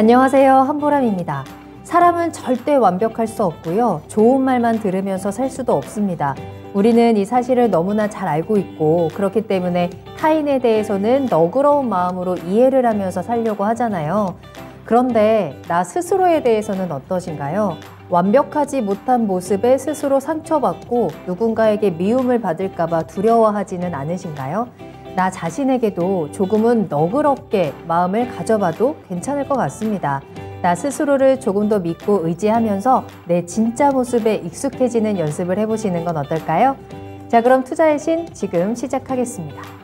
안녕하세요, 한보람입니다. 사람은 절대 완벽할 수 없고요. 좋은 말만 들으면서 살 수도 없습니다. 우리는 이 사실을 너무나 잘 알고 있고 그렇기 때문에 타인에 대해서는 너그러운 마음으로 이해를 하면서 살려고 하잖아요. 그런데 나 스스로에 대해서는 어떠신가요? 완벽하지 못한 모습에 스스로 상처받고 누군가에게 미움을 받을까 봐 두려워하지는 않으신가요? 나 자신에게도 조금은 너그럽게 마음을 가져봐도 괜찮을 것 같습니다. 나 스스로를 조금 더 믿고 의지하면서 내 진짜 모습에 익숙해지는 연습을 해보시는 건 어떨까요? 자, 그럼 투자의 신 지금 시작하겠습니다.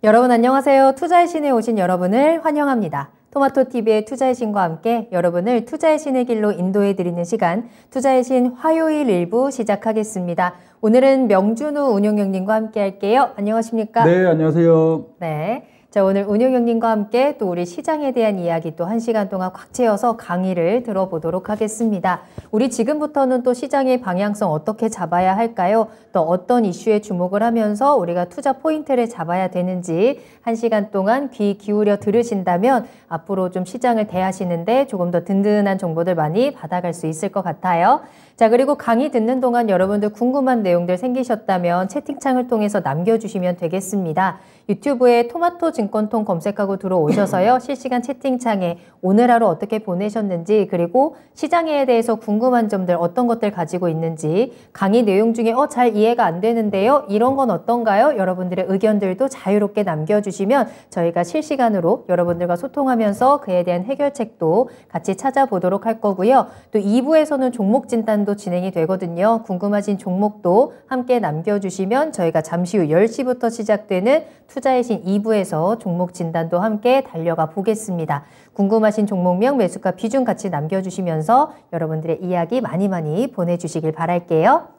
여러분 안녕하세요. 투자의 신에 오신 여러분을 환영합니다. 토마토TV의 투자의 신과 함께 여러분을 투자의 신의 길로 인도해드리는 시간, 투자의 신 화요일 일부 시작하겠습니다. 오늘은 명준우 운용형님과 함께 할게요. 안녕하십니까? 네, 안녕하세요. 네. 자, 오늘 운용형님과 함께 또 우리 시장에 대한 이야기 또 1시간 동안 꽉 채워서 강의를 들어보도록 하겠습니다. 우리 지금부터는 또 시장의 방향성 어떻게 잡아야 할까요? 또 어떤 이슈에 주목을 하면서 우리가 투자 포인트를 잡아야 되는지 1시간 동안 귀 기울여 들으신다면 앞으로 좀 시장을 대하시는데 조금 더 든든한 정보들 많이 받아갈 수 있을 것 같아요. 자, 그리고 강의 듣는 동안 여러분들 궁금한 내용들 생기셨다면 채팅창을 통해서 남겨주시면 되겠습니다. 유튜브에 토마토 증권통 검색하고 들어오셔서요. 실시간 채팅창에 오늘 하루 어떻게 보내셨는지, 그리고 시장에 대해서 궁금한 점들 어떤 것들 가지고 있는지, 강의 내용 중에 잘 이해가 안 되는데요, 이런 건 어떤가요? 여러분들의 의견들도 자유롭게 남겨주시면 저희가 실시간으로 여러분들과 소통하면서 그에 대한 해결책도 같이 찾아보도록 할 거고요. 또 2부에서는 종목 진단도 진행이 되거든요. 궁금하신 종목도 함께 남겨주시면 저희가 잠시 후 10시부터 시작되는 투자의 신 2부에서 종목 진단도 함께 달려가 보겠습니다. 궁금하신 종목명, 매수가, 비중 같이 남겨주시면서 여러분들의 이야기 많이 보내주시길 바랄게요.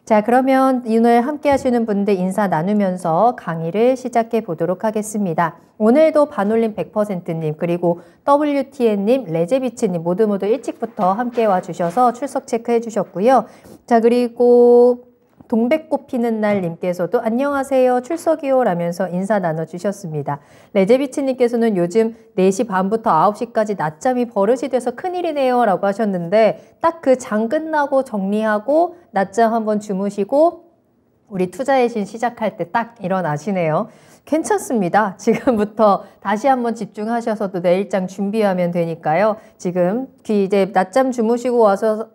자, 그러면 오늘 함께 하시는 분들 인사 나누면서 강의를 시작해 보도록 하겠습니다. 오늘도 반올림 100%님, 그리고 WTN님, 레제비츠님 모두 일찍부터 함께 와주셔서 출석 체크해 주셨고요. 자, 그리고 동백꽃 피는 날 님께서도 안녕하세요, 출석이요 라면서 인사 나눠주셨습니다. 레제비츠님께서는 요즘 4시 반부터 9시까지 낮잠이 버릇이 돼서 큰일이네요 라고 하셨는데, 딱 그 장 끝나고 정리하고 낮잠 한번 주무시고 우리 투자의 신 시작할 때 딱 일어나시네요. 괜찮습니다. 지금부터 다시 한번 집중하셔서 또 내일장 준비하면 되니까요. 지금 이제 낮잠 주무시고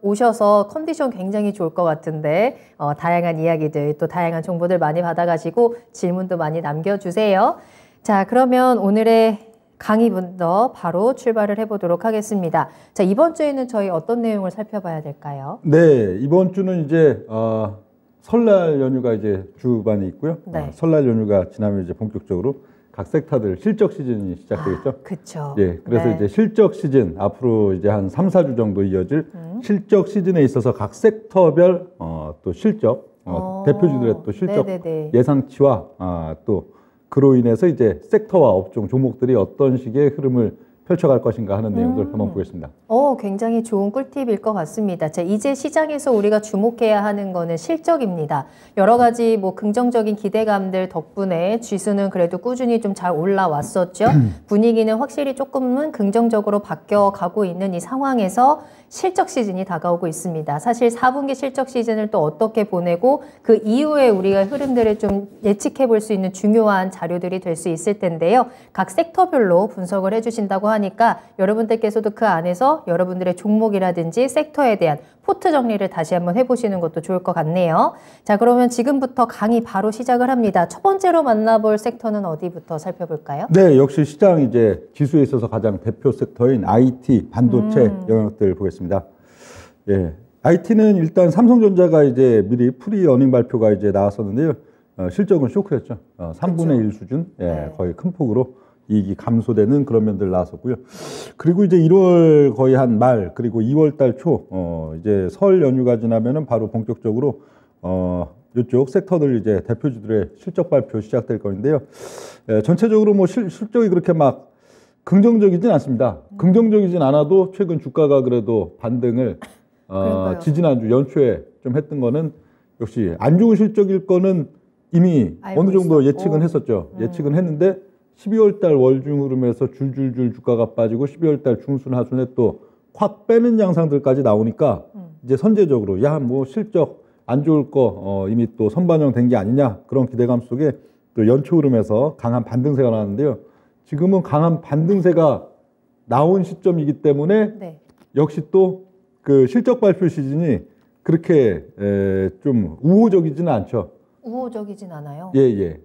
오셔서 컨디션 굉장히 좋을 것 같은데 다양한 이야기들 또 다양한 정보들 많이 받아가시고 질문도 많이 남겨주세요. 자, 그러면 오늘의 강의부터 바로 출발을 해보도록 하겠습니다. 자, 이번 주에는 저희 어떤 내용을 살펴봐야 될까요? 네, 이번 주는 이제 설날 연휴가 이제 주반이 있고요. 네. 설날 연휴가 지나면 이제 본격적으로 각 섹터들 실적 시즌이 시작되겠죠. 그렇죠. 예, 그래서 네. 이제 실적 시즌 앞으로 이제 한 3, 4주 정도 이어질 실적 시즌에 있어서 각 섹터별 또 실적 대표주들의 또 실적 네네네. 예상치와 또 그로 인해서 이제 섹터와 업종 종목들이 어떤 식의 흐름을 펼쳐갈 것인가 하는 내용들 한번 보겠습니다. 굉장히 좋은 꿀팁일 것 같습니다. 자, 이제 시장에서 우리가 주목해야 하는 거는 실적입니다. 여러 가지 뭐 긍정적인 기대감들 덕분에 지수는 그래도 꾸준히 좀 잘 올라왔었죠. 분위기는 확실히 조금은 긍정적으로 바뀌어가고 있는 이 상황에서 실적 시즌이 다가오고 있습니다. 사실 4분기 실적 시즌을 또 어떻게 보내고 그 이후에 우리가 흐름들을 좀 예측해 볼 수 있는 중요한 자료들이 될 수 있을 텐데요. 각 섹터별로 분석을 해주신다고 하니까 여러분들께서도 그 안에서 여러분들의 종목이라든지 섹터에 대한 포트 정리를 다시 한번 해보시는 것도 좋을 것 같네요. 자, 그러면 지금부터 강의 바로 시작을 합니다. 첫 번째로 만나볼 섹터는 어디부터 살펴볼까요? 네, 역시 시장 이제 지수에 있어서 가장 대표 섹터인 IT, 반도체 영역들 보겠습니다. 예, IT는 일단 삼성전자가 이제 미리 프리 어닝 발표가 이제 나왔었는데요. 실적은 쇼크였죠. 3분의 1 수준, 네. 거의 큰 폭으로 이익이 감소되는 그런 면들 나왔었고요. 그리고 이제 1월 거의 한 말, 그리고 2월 달 초, 이제 설 연휴가 지나면은 바로 본격적으로, 이쪽 섹터들 이제 대표주들의 실적 발표 시작될 건데요. 전체적으로 뭐 실적이 그렇게 막 긍정적이진 않습니다. 긍정적이진 않아도 최근 주가가 그래도 반등을 지지난주 연초에 좀 했던 거는 역시 안 좋은 실적일 거는 이미 어느 정도 예측은 했었죠. 예측은 했는데 12월 달 월중 흐름에서 줄줄줄 주가가 빠지고 12월 달 중순 하순에 또 확 빼는 양상들까지 나오니까 이제 선제적으로 야 뭐 실적 안 좋을 거 이미 또 선반영된 게 아니냐 그런 기대감 속에 또 연초 흐름에서 강한 반등세가 나왔는데요. 지금은 강한 반등세가 나온 시점이기 때문에 네. 역시 또 그 실적 발표 시즌이 그렇게 좀 우호적이지는 않죠. 우호적이진 않아요. 예.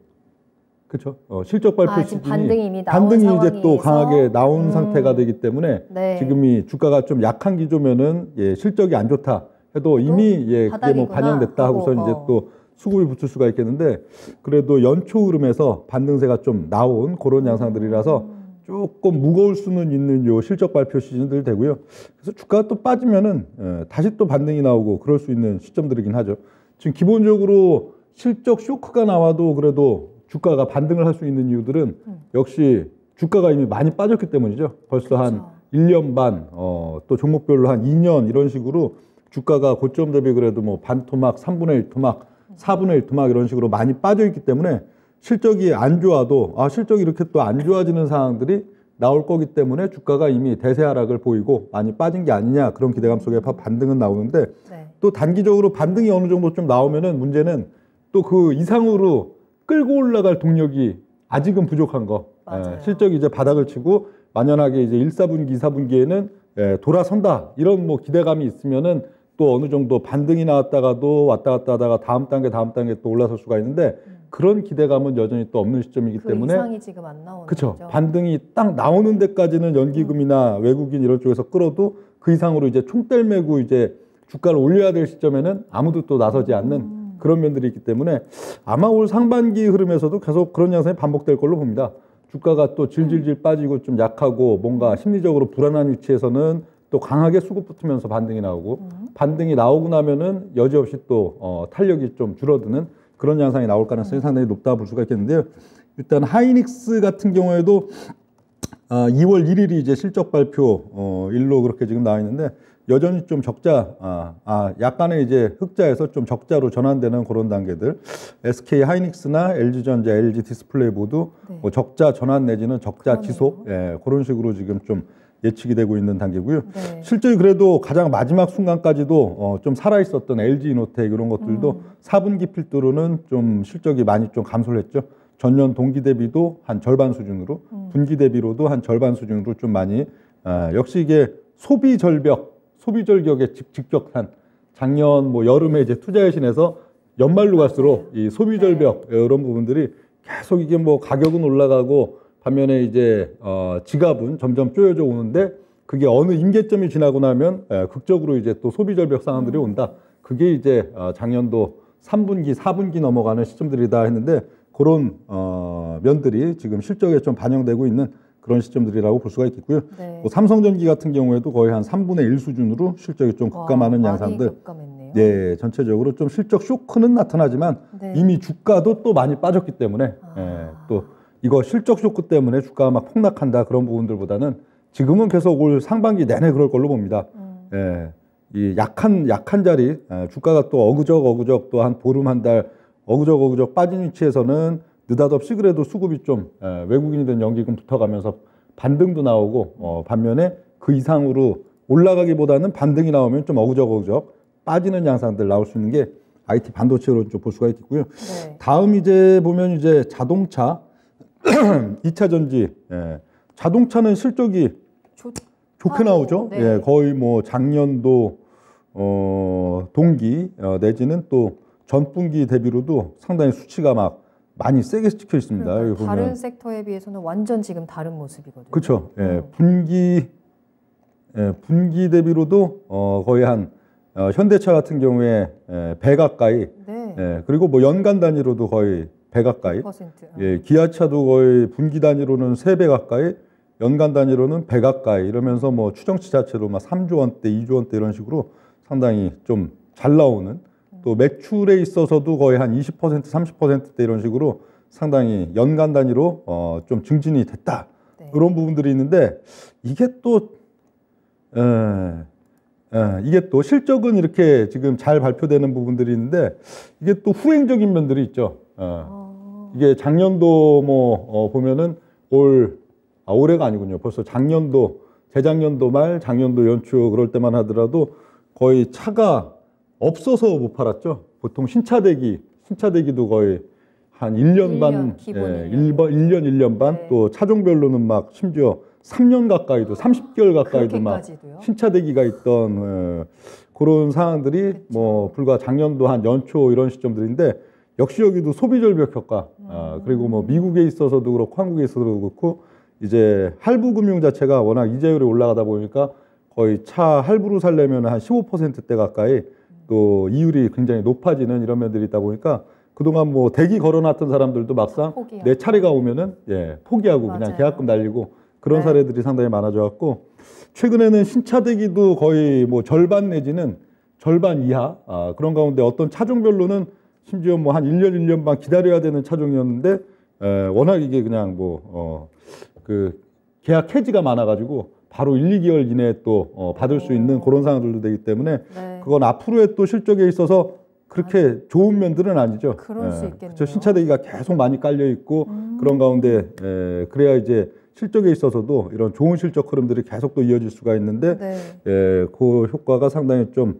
그렇죠. 실적 발표 지금 시즌이 반등이 이미 나온 반등이 이제 상황에서? 또 강하게 나온 상태가 되기 때문에 네. 지금이 주가가 좀 약한 기조면은 실적이 안 좋다 해도 이미 그게 뭐 바닥이구나 반영됐다 하고서 이제 또 수급을 붙일 수가 있겠는데 그래도 연초 흐름에서 반등세가 좀 나온 그런 양상들이라서 조금 무거울 수는 있는 요 실적 발표 시즌들 되고요. 그래서 주가가 또 빠지면은 다시 또 반등이 나오고 그럴 수 있는 시점들이긴 하죠. 지금 기본적으로 실적 쇼크가 나와도 그래도 주가가 반등을 할 수 있는 이유들은 역시 주가가 이미 많이 빠졌기 때문이죠. 벌써 한 1년 반, 또 종목별로 한 2년 이런 식으로 주가가 고점 대비 그래도 뭐 반토막, 3분의 1 토막, 4분의 1 토막 이런 식으로 많이 빠져 있기 때문에 실적이 안 좋아도 실적이 이렇게 또 안 좋아지는 상황들이 나올 거기 때문에 주가가 이미 대세 하락을 보이고 많이 빠진 게 아니냐 그런 기대감 속에 반등은 나오는데 네. 또 단기적으로 반등이 어느 정도 좀 나오면은 문제는 또 그 이상으로 끌고 올라갈 동력이 아직은 부족한 거. 실적이 이제 바닥을 치고 만연하게 이제 1, 4분기, 2, 4분기에는 돌아선다. 이런 뭐 기대감이 있으면은 또 어느 정도 반등이 나왔다가도 왔다 갔다 하다가 다음 단계 또 올라설 수가 있는데 그런 기대감은 여전히 또 없는 시점이기 때문에 이상이 지금 안 나오는 그렇죠. 거죠. 반등이 딱 나오는 데까지는 연기금이나 외국인 이런 쪽에서 끌어도 그 이상으로 이제 총대를 메고 이제 주가를 올려야 될 시점에는 아무도 또 나서지 않는 그런 면들이 있기 때문에 아마 올 상반기 흐름에서도 계속 그런 양상이 반복될 걸로 봅니다. 주가가 또 질질질 빠지고 좀 약하고 뭔가 심리적으로 불안한 위치에서는 또 강하게 수급 붙으면서 반등이 나오고 반등이 나오고 나면은 여지없이 또 탄력이 좀 줄어드는 그런 양상이 나올 가능성이 상당히 높다 볼 수가 있겠는데요. 일단 하이닉스 같은 경우에도 2월 1일이 이제 실적 발표 일로 그렇게 지금 나와 있는데 여전히 좀 적자, 약간의 이제 흑자에서 좀 적자로 전환되는 그런 단계들. SK 하이닉스나 LG전자, LG 디스플레이 모두 뭐 적자 전환 내지는 적자 지속, 그런 식으로 지금 좀 예측이 되고 있는 단계고요. 네. 실적이 그래도 가장 마지막 순간까지도 좀 살아있었던 LG 이노텍 이런 것들도 4분기 필두로는 좀 실적이 많이 좀 감소를 했죠. 전년 동기 대비도 한 절반 수준으로, 분기 대비로도 한 절반 수준으로 좀 많이, 역시 이게 소비 절벽에 직격탄. 작년 뭐 여름에 이제 투자의 신에서 연말로 갈수록 이 소비 절벽 이런 부분들이 계속 이게 뭐 가격은 올라가고 반면에 이제 지갑은 점점 쪼여져 오는데 그게 어느 임계점이 지나고 나면 극적으로 이제 또 소비 절벽 상황들이 온다. 그게 이제 작년도 3분기, 4분기 넘어가는 시점들이다 했는데 그런 면들이 지금 실적에 좀 반영되고 있는 그런 시점들이라고 볼 수가 있겠고요. 네. 뭐 삼성전기 같은 경우에도 거의 한 3분의 1 수준으로 실적이 좀 급감하는 양상들. 급감했네요. 네, 전체적으로 좀 실적 쇼크는 나타나지만 이미 주가도 또 많이 빠졌기 때문에 또 이거 실적 쇼크 때문에 주가가 막 폭락한다 그런 부분들보다는 지금은 계속 올 상반기 내내 그럴 걸로 봅니다. 이 약한 자리, 주가가 또 어그적 또 한 보름 한 달 어그적 빠진 위치에서는 느닷없이 그래도 수급이 좀 외국인이든 연기금 붙어가면서 반등도 나오고 반면에 그 이상으로 올라가기보다는 반등이 나오면 좀 어그적 빠지는 양상들 나올 수 있는 게 IT 반도체로 좀 볼 수가 있겠고요. 네. 다음 이제 보면 이제 자동차 2차 전지, 자동차는 실적이 좋게 나오죠. 네. 거의 뭐 작년도 동기 내지는 또 전분기 대비로도 상당히 수치가 막 많이 세게 찍혀 있습니다. 그러니까 여기 보면. 다른 섹터에 비해서는 완전 지금 다른 모습이거든요. 그렇죠. 분기 대비로도 거의 한 현대차 같은 경우에 배 가까이, 그리고 뭐 연간 단위로도 거의 배 가까이, 100%. 기아차도 거의 분기 단위로는 3배 가까이, 연간 단위로는 배 가까이 이러면서 뭐 추정치 자체로 막 3조 원대, 2조 원대 이런 식으로 상당히 좀 잘 나오는 또 매출에 있어서도 거의 한 20%, 30%대 이런 식으로 상당히 연간 단위로 좀 증진이 됐다. 이런 부분들이 있는데 이게 또 이게 또 실적은 이렇게 지금 잘 발표되는 부분들이 있는데 이게 또 후행적인 면들이 있죠. 이게 작년도 뭐 보면은 올해가 아니군요. 벌써 작년도, 재작년도 말, 작년도 연초 그럴 때만 하더라도 거의 차가 없어서 못 팔았죠. 보통 신차대기도 거의 한 1년 반, 기본 1년 반, 네. 또 차종별로는 막 심지어 3년 가까이도, 30개월 가까이도 막 그렇게까지도요? 신차대기가 있던 그런 상황들이 뭐 불과 작년도 한 연초 이런 시점들인데 역시 여기도 소비 절벽 효과, 그리고 뭐 미국에 있어서도 그렇고 한국에 있어서도 그렇고 이제 할부 금융 자체가 워낙 이자율이 올라가다 보니까 거의 차 할부로 살려면 한 15%대 가까이 또 이율이 굉장히 높아지는 이런 면들이 있다 보니까 그동안 뭐 대기 걸어놨던 사람들도 막상 포기하고. 내 차례가 오면은 포기하고 맞아요. 그냥 계약금 날리고 그런 네. 사례들이 상당히 많아져 갖고 최근에는 신차 대기도 거의 뭐 절반 내지는 절반 이하 그런 가운데 어떤 차종별로는 심지어 뭐 한 1년 반 기다려야 되는 차종이었는데 워낙 이게 그냥 그 계약 해지가 많아가지고 바로 1, 2개월 이내에 또 받을 수 있는 그런 상황들도 되기 때문에 네. 그건 앞으로의 또 실적에 있어서 그렇게 좋은 면들은 아니죠. 그럴 수 있겠네요. 그렇죠. 신차 대기가 계속 많이 깔려 있고 그런 가운데 그래야 이제 실적에 있어서도 이런 좋은 실적 흐름들이 계속 또 이어질 수가 있는데 네. 그 효과가 상당히 좀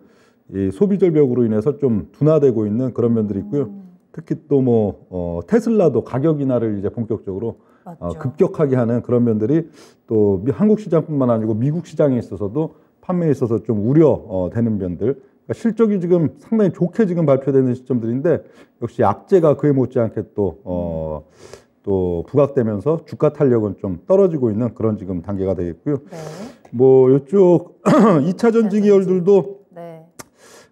이 소비 절벽으로 인해서 좀 둔화되고 있는 그런 면들이 있고요. 특히 또 뭐 테슬라도 가격 인하를 이제 본격적으로 맞죠. 급격하게 하는 그런 면들이 또 한국 시장뿐만 아니고 미국 시장에 있어서도 판매에 있어서 좀 우려되는 면들. 그러니까 실적이 지금 상당히 좋게 지금 발표되는 시점들인데 역시 악재가 그에 못지않게 또 부각되면서 주가 탄력은 좀 떨어지고 있는 그런 지금 단계가 되겠고요. 네. 뭐 이쪽 2차 전지 계열들도 네.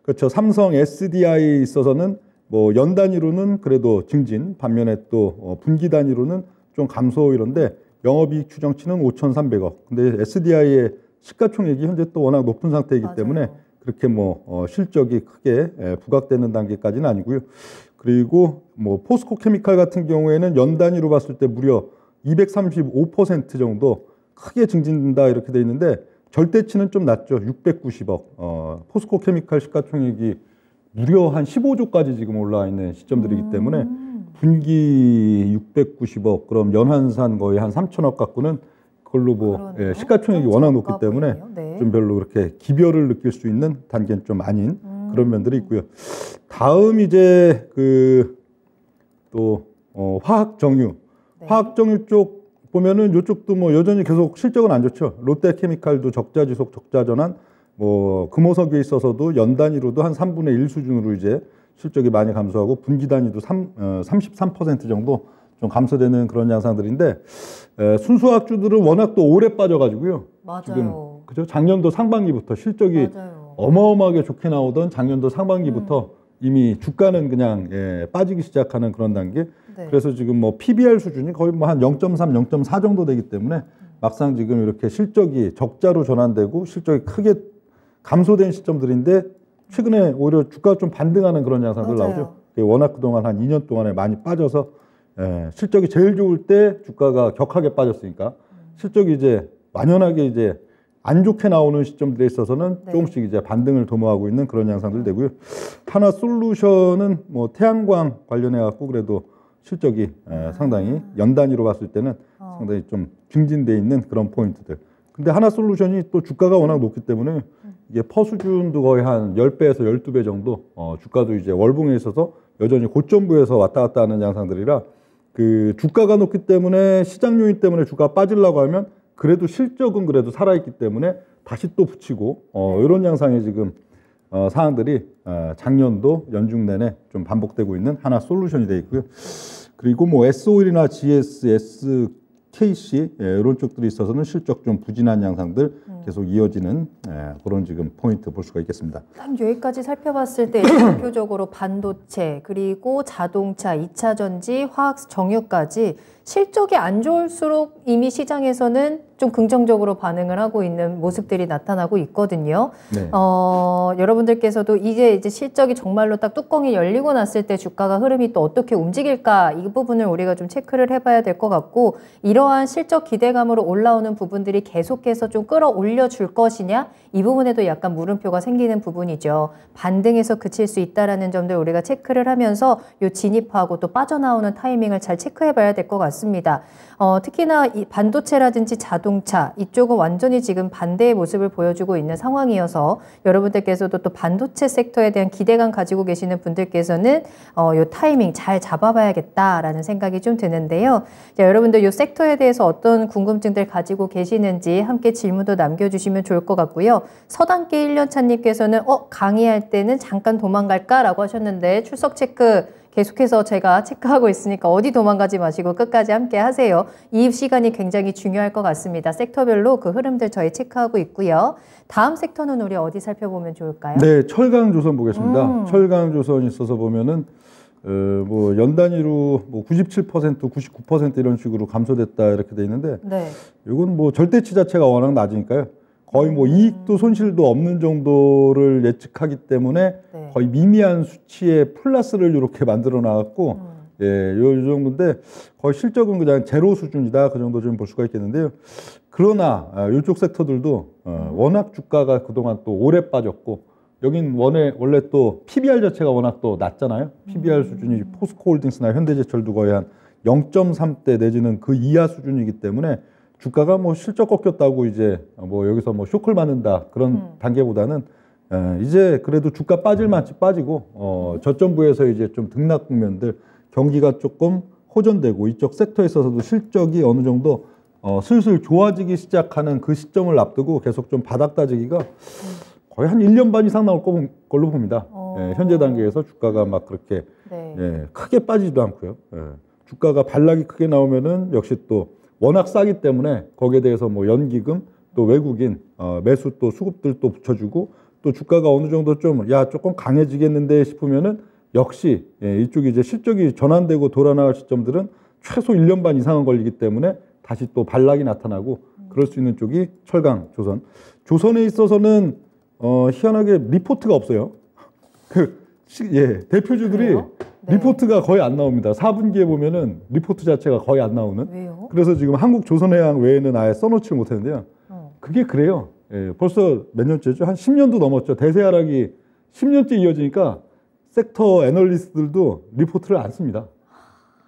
그렇죠. 삼성 SDI에 있어서는 뭐 연 단위로는 그래도 증진, 반면에 또 분기 단위로는 좀 감소 이런데 영업이익 추정치는 5,300억. 근데 SDI의 시가총액이 현재 또 워낙 높은 상태이기 맞아요. 때문에 그렇게 뭐 실적이 크게 부각되는 단계까지는 아니고요. 그리고 뭐 포스코 케미칼 같은 경우에는 연 단위로 봤을 때 무려 235% 정도 크게 증진된다 이렇게 돼 있는데 절대치는 좀 낮죠. 690억. 포스코 케미칼 시가총액이 무려 한 15조까지 지금 올라와 있는 시점들이기 때문에 분기 690억, 그럼 연환산 거의 한 3천억 갖고는 그걸로 뭐 시가총액이 워낙 높기 때문에 네. 좀 별로 그렇게 기별을 느낄 수 있는 단계는 좀 아닌 그런 면들이 있고요. 다음 이제 그 또 화학정유, 네. 화학정유 쪽 보면은 이쪽도 뭐 여전히 계속 실적은 안 좋죠. 롯데케미칼도 적자 지속, 적자 전환. 뭐 금호석유에 있어서도 연 단위로도 한 3분의 1 수준으로 이제 실적이 많이 감소하고 분기 단위도 33% 정도 좀 감소되는 그런 양상들인데 순수화학주들은 워낙 또 오래 빠져가지고요. 맞아요. 지금 그죠? 작년도 상반기부터 실적이 맞아요. 어마어마하게 좋게 나오던 작년도 상반기부터 이미 주가는 그냥 빠지기 시작하는 그런 단계. 네. 그래서 지금 뭐 PBR 수준이 거의 뭐 한 0.3, 0.4 정도 되기 때문에 막상 지금 이렇게 실적이 적자로 전환되고 실적이 크게 감소된 시점들인데 최근에 오히려 주가가 좀 반등하는 그런 양상들 맞아요. 나오죠. 워낙 그동안 한 2년 동안에 많이 빠져서 실적이 제일 좋을 때 주가가 격하게 빠졌으니까 실적이 이제 완연하게 이제 안 좋게 나오는 시점들에 있어서는 네. 조금씩 이제 반등을 도모하고 있는 그런 양상들 되고요. 하나솔루션은 뭐 태양광 관련해 갖고 그래도 실적이 상당히 연 단위로 봤을 때는 상당히 좀 증진돼 있는 그런 포인트들. 근데 하나솔루션이 또 주가가 워낙 높기 때문에 이게 퍼 수준도 거의 한 10배에서 12배 정도 주가도 이제 월봉에 있어서 여전히 고점부에서 왔다 갔다 하는 양상들이라 그 주가가 높기 때문에 시장 요인 때문에 주가가 빠지려고 하면 그래도 실적은 그래도 살아있기 때문에 다시 또 붙이고 이런 양상의 지금 상황들이 작년도 연중 내내 좀 반복되고 있는 하나솔루션이 되어 있고요. 그리고 뭐 S-오일이나 GS, SKC 이런 쪽들이 있어서는 실적 좀 부진한 양상들 계속 이어지는 그런 지금 포인트 볼 수가 있겠습니다. 딱 여기까지 살펴봤을 때 대표적으로 반도체 그리고 자동차, 2차 전지, 화학 정유까지 실적이 안 좋을수록 이미 시장에서는 좀 긍정적으로 반응을 하고 있는 모습들이 나타나고 있거든요. 네. 여러분들께서도 이제 실적이 정말로 딱 뚜껑이 열리고 났을 때 주가가 흐름이 또 어떻게 움직일까 이 부분을 우리가 좀 체크를 해봐야 될 것 같고, 이러한 실적 기대감으로 올라오는 부분들이 계속해서 좀 끌어올려 줄 것이냐, 이 부분에도 약간 물음표가 생기는 부분이죠. 반등에서 그칠 수 있다라는 점들 우리가 체크를 하면서 요 진입하고 또 빠져나오는 타이밍을 잘 체크해봐야 될 것 같습니다. 특히나 이 반도체라든지 자동차 이쪽은 완전히 지금 반대의 모습을 보여주고 있는 상황이어서 여러분들께서도 또 반도체 섹터에 대한 기대감 가지고 계시는 분들께서는 요 타이밍 잘 잡아봐야겠다라는 생각이 좀 드는데요. 자, 여러분들 요 섹터에 대해서 어떤 궁금증들 가지고 계시는지 함께 질문도 남겨주시면 좋을 것 같고요. 서당계 1년차님께서는 강의할 때는 잠깐 도망갈까라고 하셨는데 출석 체크 계속해서 제가 체크하고 있으니까 어디 도망가지 마시고 끝까지 함께 하세요. 이 시간이 굉장히 중요할 것 같습니다. 섹터별로 그 흐름들 저희 체크하고 있고요. 다음 섹터는 우리 어디 살펴보면 좋을까요? 네, 철강조선 보겠습니다. 철강조선 있어서 보면은 뭐 연 단위로 뭐 97%, 99% 이런 식으로 감소됐다 이렇게 돼 있는데, 네. 이건 뭐 절대치 자체가 워낙 낮으니까요. 거의 뭐 이익도 손실도 없는 정도를 예측하기 때문에 네. 거의 미미한 수치의 플러스를 이렇게 만들어 나왔고, 예, 요 정도인데 거의 실적은 그냥 제로 수준이다, 그 정도 좀 볼 수가 있겠는데요. 그러나 이쪽 섹터들도 워낙 주가가 그동안 또 오래 빠졌고, 여긴 원래 또 PBR 자체가 워낙 또 낮잖아요. PBR 수준이 포스코홀딩스나 현대제철도 거의 한 0.3대 내지는 그 이하 수준이기 때문에 주가가 뭐 실적 꺾였다고 이제 뭐 여기서 뭐 쇼크를 맞는다 그런 단계보다는 이제 그래도 주가 빠질 만치 빠지고 저점부에서 이제 좀 등락 국면들, 경기가 조금 호전되고 이쪽 섹터에 있어서도 실적이 어느 정도 슬슬 좋아지기 시작하는 그 시점을 앞두고 계속 좀 바닥 다지기가 거의 한 1년 반 이상 나올 걸로 봅니다. 예, 현재 단계에서 주가가 막 그렇게 네. 예, 크게 빠지지도 않고요. 예, 주가가 반락이 크게 나오면은 역시 또 워낙 싸기 때문에 거기에 대해서 뭐 연기금 또 외국인 매수 또 수급들 또 붙여주고, 또 주가가 어느 정도 좀 조금 강해지겠는데 싶으면은 역시 이쪽이 이제 실적이 전환되고 돌아나갈 시점들은 최소 1년 반 이상은 걸리기 때문에 다시 또 반락이 나타나고 그럴 수 있는 쪽이 철강 조선. 조선에 있어서는 희한하게 리포트가 없어요. 대표주들이 그래요? 네. 리포트가 거의 안 나옵니다. 4분기에 보면은 리포트 자체가 거의 안 나오는. 왜요? 그래서 지금 한국조선해양 외에는 아예 써놓지 못했는데요. 그게 그래요. 예, 벌써 몇 년째죠? 한 10년도 넘었죠. 대세 하락이 10년째 이어지니까 섹터 애널리스트들도 리포트를 안 씁니다.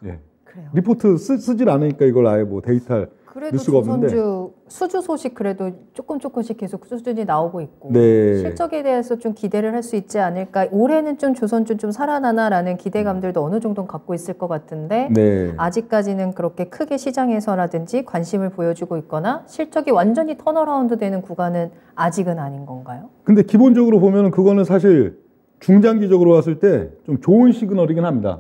예. 그래요. 리포트 쓰질 않으니까 이걸 아예 뭐 데이터 그래도 뉴스가 없는데. 조선주 수주 소식 그래도 조금씩 계속 수준이 나오고 있고, 네. 실적에 대해서 좀 기대를 할 수 있지 않을까. 올해는 좀 조선주 좀 살아나나라는 기대감들도 어느 정도는 갖고 있을 것 같은데 네. 아직까지는 그렇게 크게 시장에서라든지 관심을 보여주고 있거나 실적이 완전히 턴어라운드 되는 구간은 아직은 아닌 건가요? 근데 기본적으로 보면 그거는 사실 중장기적으로 봤을 때 좀 좋은 시그널이긴 합니다.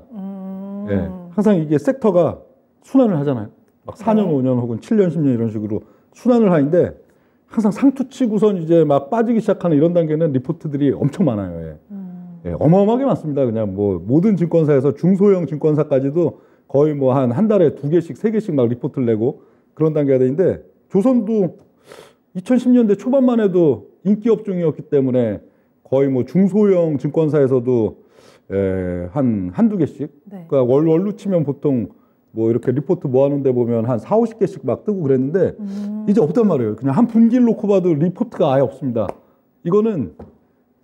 예, 항상 이게 섹터가 순환을 하잖아요. 막 4년, 5년 혹은 7년, 10년 이런 식으로 순환을 하는데 항상 상투치고선 이제 막 빠지기 시작하는 이런 단계는 리포트들이 엄청 많아요. 예. 예, 어마어마하게 많습니다. 그냥 뭐 모든 증권사에서 중소형 증권사까지도 거의 뭐 한 달에 2개씩, 3개씩 막 리포트를 내고 그런 단계가 되는데, 조선도 2010년대 초반만 해도 인기 업종이었기 때문에 거의 뭐 중소형 증권사에서도 한두 개씩. 네. 그러니까 월로 치면 보통 뭐 이렇게 리포트 모아놓은 데 보면 한 4, 50개씩 막 뜨고 그랬는데 이제 없단 말이에요. 그냥 한 분기를 놓고 봐도 리포트가 아예 없습니다. 이거는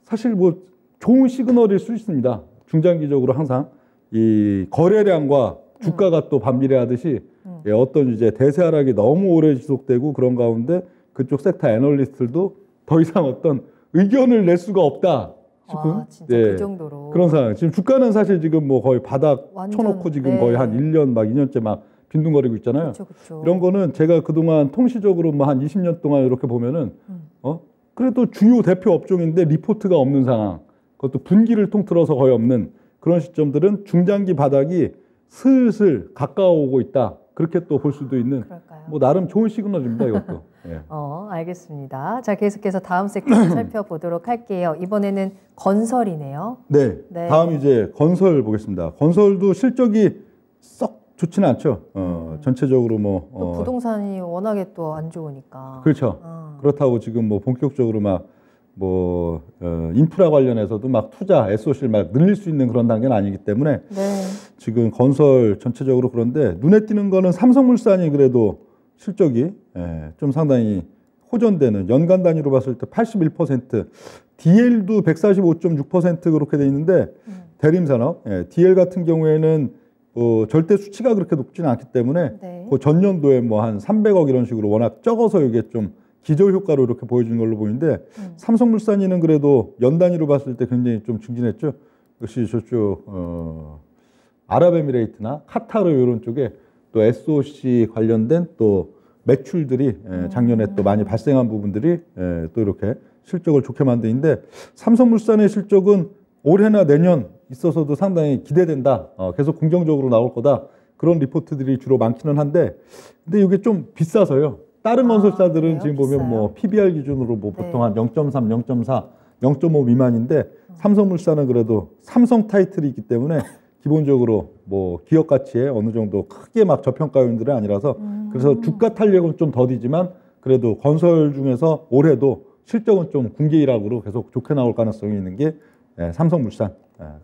사실 뭐 좋은 시그널일 수 있습니다. 중장기적으로 항상 이 거래량과 주가가 또 반비례하듯이 어떤 이제 대세 하락이 너무 오래 지속되고 그런 가운데 그쪽 섹터 애널리스트들도 더 이상 어떤 의견을 낼 수가 없다 싶은. 와, 진짜 그 정도로. 그런 상황. 지금 주가는 사실 지금 뭐 거의 바닥 완전, 쳐놓고 지금 네. 거의 한 1년 막 2년째 막 빈둥거리고 있잖아요. 그쵸. 이런 거는 제가 그동안 통시적으로 뭐 한 20년 동안 이렇게 보면은 그래도 주요 대표 업종인데 리포트가 없는 상황, 그것도 분기를 통틀어서 거의 없는 그런 시점들은 중장기 바닥이 슬슬 가까워오고 있다. 그렇게 또 볼 수도 있는. 그럴까요? 뭐 나름 좋은 시그널입니다, 이것도. 예. 알겠습니다. 자, 계속해서 다음 섹터 살펴보도록 할게요. 이번에는 건설이네요. 네. 네. 다음 이제 건설 보겠습니다. 건설도 실적이 썩 좋지는 않죠. 전체적으로 또 부동산이 워낙에 또 안 좋으니까. 그렇죠. 그렇다고 지금 뭐 본격적으로 막 인프라 관련해서도 막 투자, SOC를 막 늘릴 수 있는 그런 단계는 아니기 때문에 네. 지금 건설 전체적으로 그런데 눈에 띄는 거는 삼성물산이 그래도 실적이 좀 상당히 호전되는 연간 단위로 봤을 때 81%, DL도 145.6% 그렇게 돼 있는데 대림산업, DL 같은 경우에는 절대 수치가 그렇게 높지는 않기 때문에 네. 그 전년도에 뭐 한 300억 이런 식으로 워낙 적어서 이게 좀 기저 효과로 이렇게 보여준 걸로 보이는데 삼성물산이는 그래도 연 단위로 봤을 때 굉장히 좀 증진했죠. 역시 저쪽 아랍에미레이트나 카타르 이런 쪽에 또 SOC 관련된 또 매출들이 작년에 또 많이 발생한 부분들이 또 이렇게 실적을 좋게 만드는데 삼성물산의 실적은 올해나 내년 있어서도 상당히 기대된다. 계속 긍정적으로 나올 거다. 그런 리포트들이 주로 많기는 한데 근데 이게 좀 비싸서요. 다른 건설사들은 그래요? 지금 보면 비싸요? 뭐 PBR 기준으로 뭐 네. 보통 한 0.3, 0.4, 0.5 미만인데 삼성물산은 그래도 삼성 타이틀이 있기 때문에 기본적으로 뭐 기업 가치에 어느 정도 크게 막 저평가 요인들은 아니라서 그래서 주가 탄력은 좀 더디지만 그래도 건설 중에서 올해도 실적은 좀 군계 일학으로 계속 좋게 나올 가능성이 있는 게 삼성물산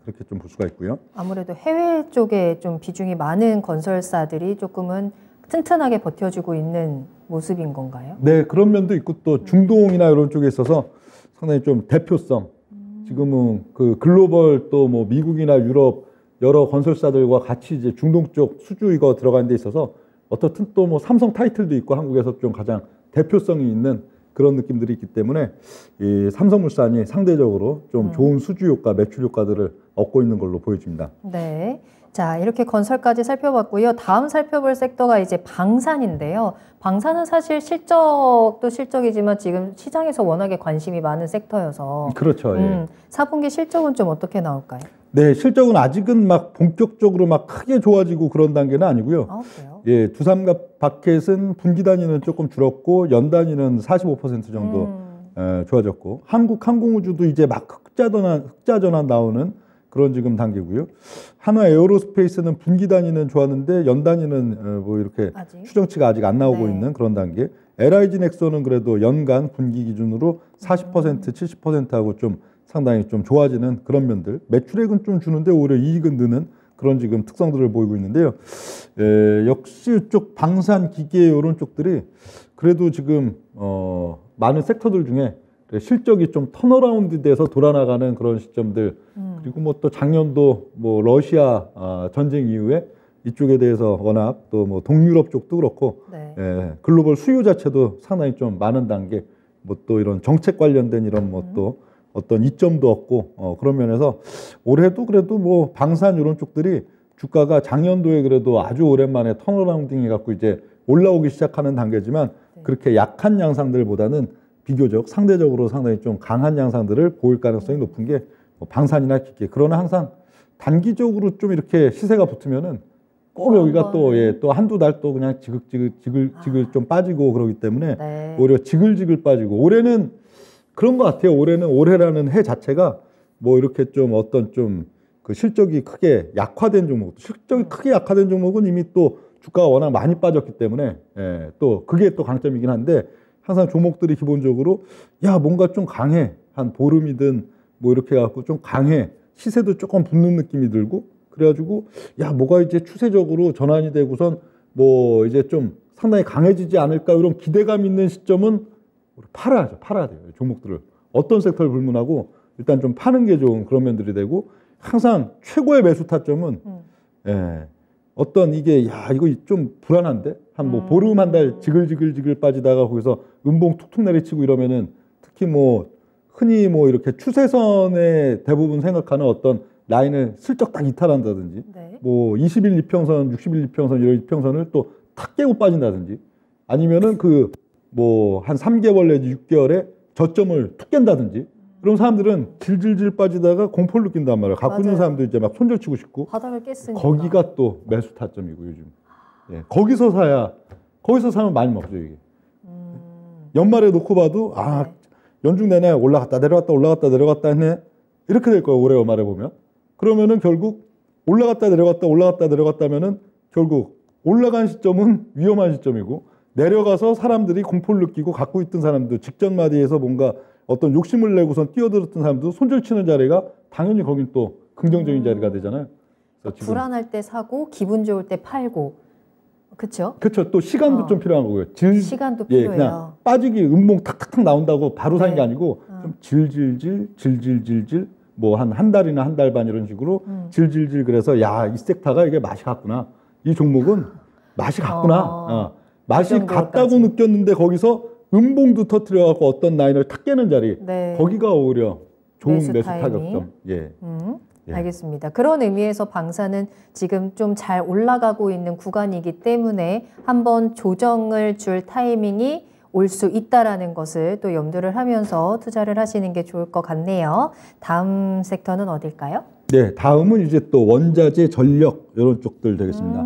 그렇게 좀 볼 수가 있고요. 아무래도 해외 쪽에 좀 비중이 많은 건설사들이 조금은 튼튼하게 버텨주고 있는 모습인 건가요? 네, 그런 면도 있고 또 중동이나 이런 쪽에 있어서 상당히 좀 대표성. 지금은 그 글로벌 또 뭐 미국이나 유럽 여러 건설사들과 같이 이제 중동 쪽 수주 이거 들어가는 데 있어서 어떻든 또 뭐 삼성 타이틀도 있고 한국에서 좀 가장 대표성이 있는 그런 느낌들이 있기 때문에 이 삼성물산이 상대적으로 좀 좋은 수주 효과, 매출 효과들을 얻고 있는 걸로 보여집니다. 네. 자, 이렇게 건설까지 살펴봤고요. 다음 살펴볼 섹터가 이제 방산인데요. 방산은 사실 실적도 실적이지만 지금 시장에서 워낙에 관심이 많은 sek터여서. 그렇죠. 예. 4분기 실적은 좀 어떻게 나올까요? 네, 실적은 아직은 막 본격적으로 막 크게 좋아지고 그런 단계는 아니고요. 그래요? 예, 두삼갑 바켓은 분기 단위는 조금 줄었고 연 단위는 45% 정도 좋아졌고 한국항공우주도 이제 막 흑자 전환 나오는 그런 지금 단계고요. 한화 에어로스페이스는 분기 단위는 좋았는데 연 단위는 뭐 이렇게 아직? 추정치가 아직 안 나오고 네. 있는 그런 단계. LIG 넥슨은 그래도 연간 분기 기준으로 40%, 70%하고 좀 상당히 좀 좋아지는 그런 면들. 매출액은 좀 주는데 오히려 이익은 느는 그런 지금 특성들을 보이고 있는데요. 역시 이쪽 방산, 기계 이런 쪽들이 그래도 지금 많은 섹터들 중에 실적이 좀 턴어라운드 돼서 돌아나가는 그런 시점들 그리고 뭐 또 작년도 뭐 러시아 전쟁 이후에 이쪽에 대해서 워낙 또 뭐 동유럽 쪽도 그렇고 네. 글로벌 수요 자체도 상당히 좀 많은 단계 뭐 또 이런 정책 관련된 이런 뭐 또 어떤 이점도 없고 그런 면에서 올해도 그래도 뭐 방산 이런 쪽들이 주가가 작년도에 그래도 아주 오랜만에 턴어라운딩 해갖고 이제 올라오기 시작하는 단계지만 그렇게 약한 양상들보다는 비교적 상대적으로 상당히 좀 강한 양상들을 보일 가능성이 높은 게 방산이나 기계. 그러나 항상 단기적으로 좀 이렇게 시세가 붙으면은 꼭 여기가 또 한두 달 또 그냥 지글 좀 빠지고 그러기 때문에 네. 오히려 지글지글 빠지고 올해는 그런 것 같아요. 올해라는 해 자체가 뭐 이렇게 좀 어떤 좀 그 실적이 크게 약화된 종목, 실적이 크게 약화된 종목은 이미 또 주가가 워낙 많이 빠졌기 때문에 또 그게 또 강점이긴 한데 항상 종목들이 기본적으로 야 뭔가 좀 강해 한 보름이든 뭐 이렇게 해갖고 좀 강해 시세도 조금 붙는 느낌이 들고 그래가지고 야 뭐가 이제 추세적으로 전환이 되고선 뭐 이제 좀 상당히 강해지지 않을까 이런 기대감 있는 시점은 팔아야 돼요 종목들을 어떤 섹터를 불문하고 일단 좀 파는 게 좋은 그런 면들이 되고 항상 최고의 매수 타점은 어떤 이게 야 이거 좀 불안한데 한 뭐 보름 한 달 지글지글 빠지다가 거기서 음봉 툭툭 내리치고 이러면은 특히 뭐 흔히 뭐 이렇게 추세선에 대부분 생각하는 어떤 라인을 슬쩍 딱 이탈한다든지 네. 뭐 20일 이평선, 60일 이평선 이런 이평선을 또 탁 깨고 빠진다든지 아니면은 그 뭐 한 3개월 내지 6개월에 저점을 툭 깬다든지 그런 사람들은 질질질 빠지다가 공포를 느낀단 말이에요. 갖고 있는 사람도 이제 막 손절치고 싶고 바닥을 깼으니까. 거기가 또 매수 타점이고 요즘. 거기서 사면 많이 먹죠 이게. 연말에 놓고 봐도 네. 연중 내내 올라갔다 내려갔다 했네. 이렇게 될 거예요 올해 연말에 보면. 그러면은 결국 올라갔다 내려갔다 하면은 결국 올라간 시점은 위험한 시점이고 내려가서 사람들이 공포를 느끼고 갖고 있던 사람도 직전 마디에서 뭔가 어떤 욕심을 내고선 뛰어들었던 사람도 손절치는 자리가 당연히 거긴 또 긍정적인 자리가 되잖아요. 그래서 지금 불안할 때 사고 기분 좋을 때 팔고 그렇죠? 그렇죠. 또 시간도 좀 필요한 거고요. 시간도 예, 필요해요. 그냥 빠지기 음봉 탁탁탁 나온다고 바로 사는 게 네. 아니고 좀 질질질 뭐 한 달이나 한 달 반 이런 식으로 질질질 그래서 야, 이 섹터가 이게 맛이 갔구나. 이 종목은 맛이 갔구나. 맛이 그 정도까지. 갔다고 느꼈는데 거기서 음봉도 터뜨려 갖고 어떤 라인을 탁 깨는 자리. 네. 거기가 오히려 좋은 매수 매수 타이밍. 타격점. 예. 예. 알겠습니다. 그런 의미에서 방사는 지금 좀 잘 올라가고 있는 구간이기 때문에 한번 조정을 줄 타이밍이 올 수 있다라는 것을 또 염두를 하면서 투자를 하시는 게 좋을 것 같네요. 다음 섹터는 어딜까요? 네, 다음은 이제 또 원자재, 전력 이런 쪽들 되겠습니다.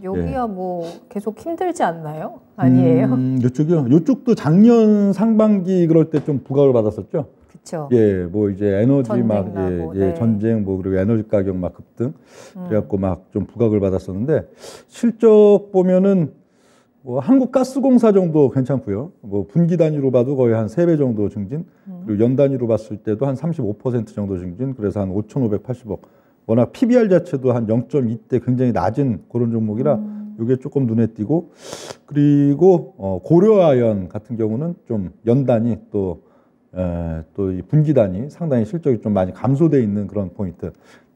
여기야 뭐 계속 힘들지 않나요? 아니에요? 이쪽이요. 이쪽도 작년 상반기 그럴 때 좀 부각을 받았었죠. 그렇죠. 예, 뭐 이제 에너지 전쟁 막 나고, 예, 네. 전쟁 뭐 그리고 에너지 가격 막 급등 그래갖고 막 좀 부각을 받았었는데 실적 보면은 뭐 한국가스공사 정도 괜찮고요. 뭐 분기 단위로 봐도 거의 한 3배 정도 증진, 그리고 연 단위로 봤을 때도 한 35% 정도 증진, 그래서 한 5,580억. 워낙 PBR 자체도 한 0.2대 굉장히 낮은 그런 종목이라 이게 조금 눈에 띄고, 그리고 고려아연 같은 경우는 좀 연 단위 또 이 분기 단위 상당히 실적이 좀 많이 감소돼 있는 그런 포인트.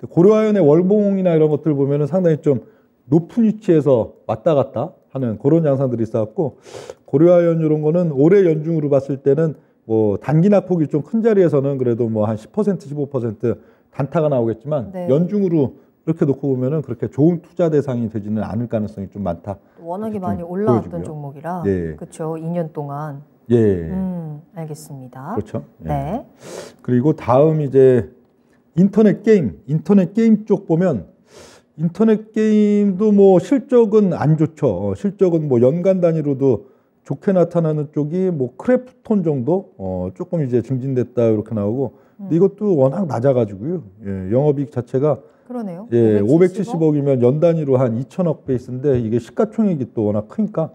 고려아연의 월봉이나 이런 것들 보면은 상당히 좀 높은 위치에서 왔다 갔다 하는 그런 양상들이 있어갖고 고려아연 이런 거는 올해 연중으로 봤을 때는 뭐 단기 낙폭이 좀 큰 자리에서는 그래도 뭐 한 10% 15% 단타가 나오겠지만 네. 연중으로 이렇게 놓고 보면은 그렇게 좋은 투자 대상이 되지는 않을 가능성이 좀 많다. 워낙에 좀 많이 올라왔던 보여지고요. 종목이라 예. 그렇죠. 2년 동안. 예, 알겠습니다. 그렇죠. 예. 네. 그리고 다음 이제 인터넷 게임 쪽 보면 인터넷 게임도 뭐 실적은 안 좋죠. 실적은 뭐 연간 단위로도 좋게 나타나는 쪽이 뭐 크래프톤 정도 조금 이제 증진됐다 이렇게 나오고 근데 이것도 워낙 낮아가지고요. 예, 영업이익 자체가 그러네요. 예, 570억? 570억이면 연 단위로 한 2천억 베이스인데 이게 시가총액이 또 워낙 크니까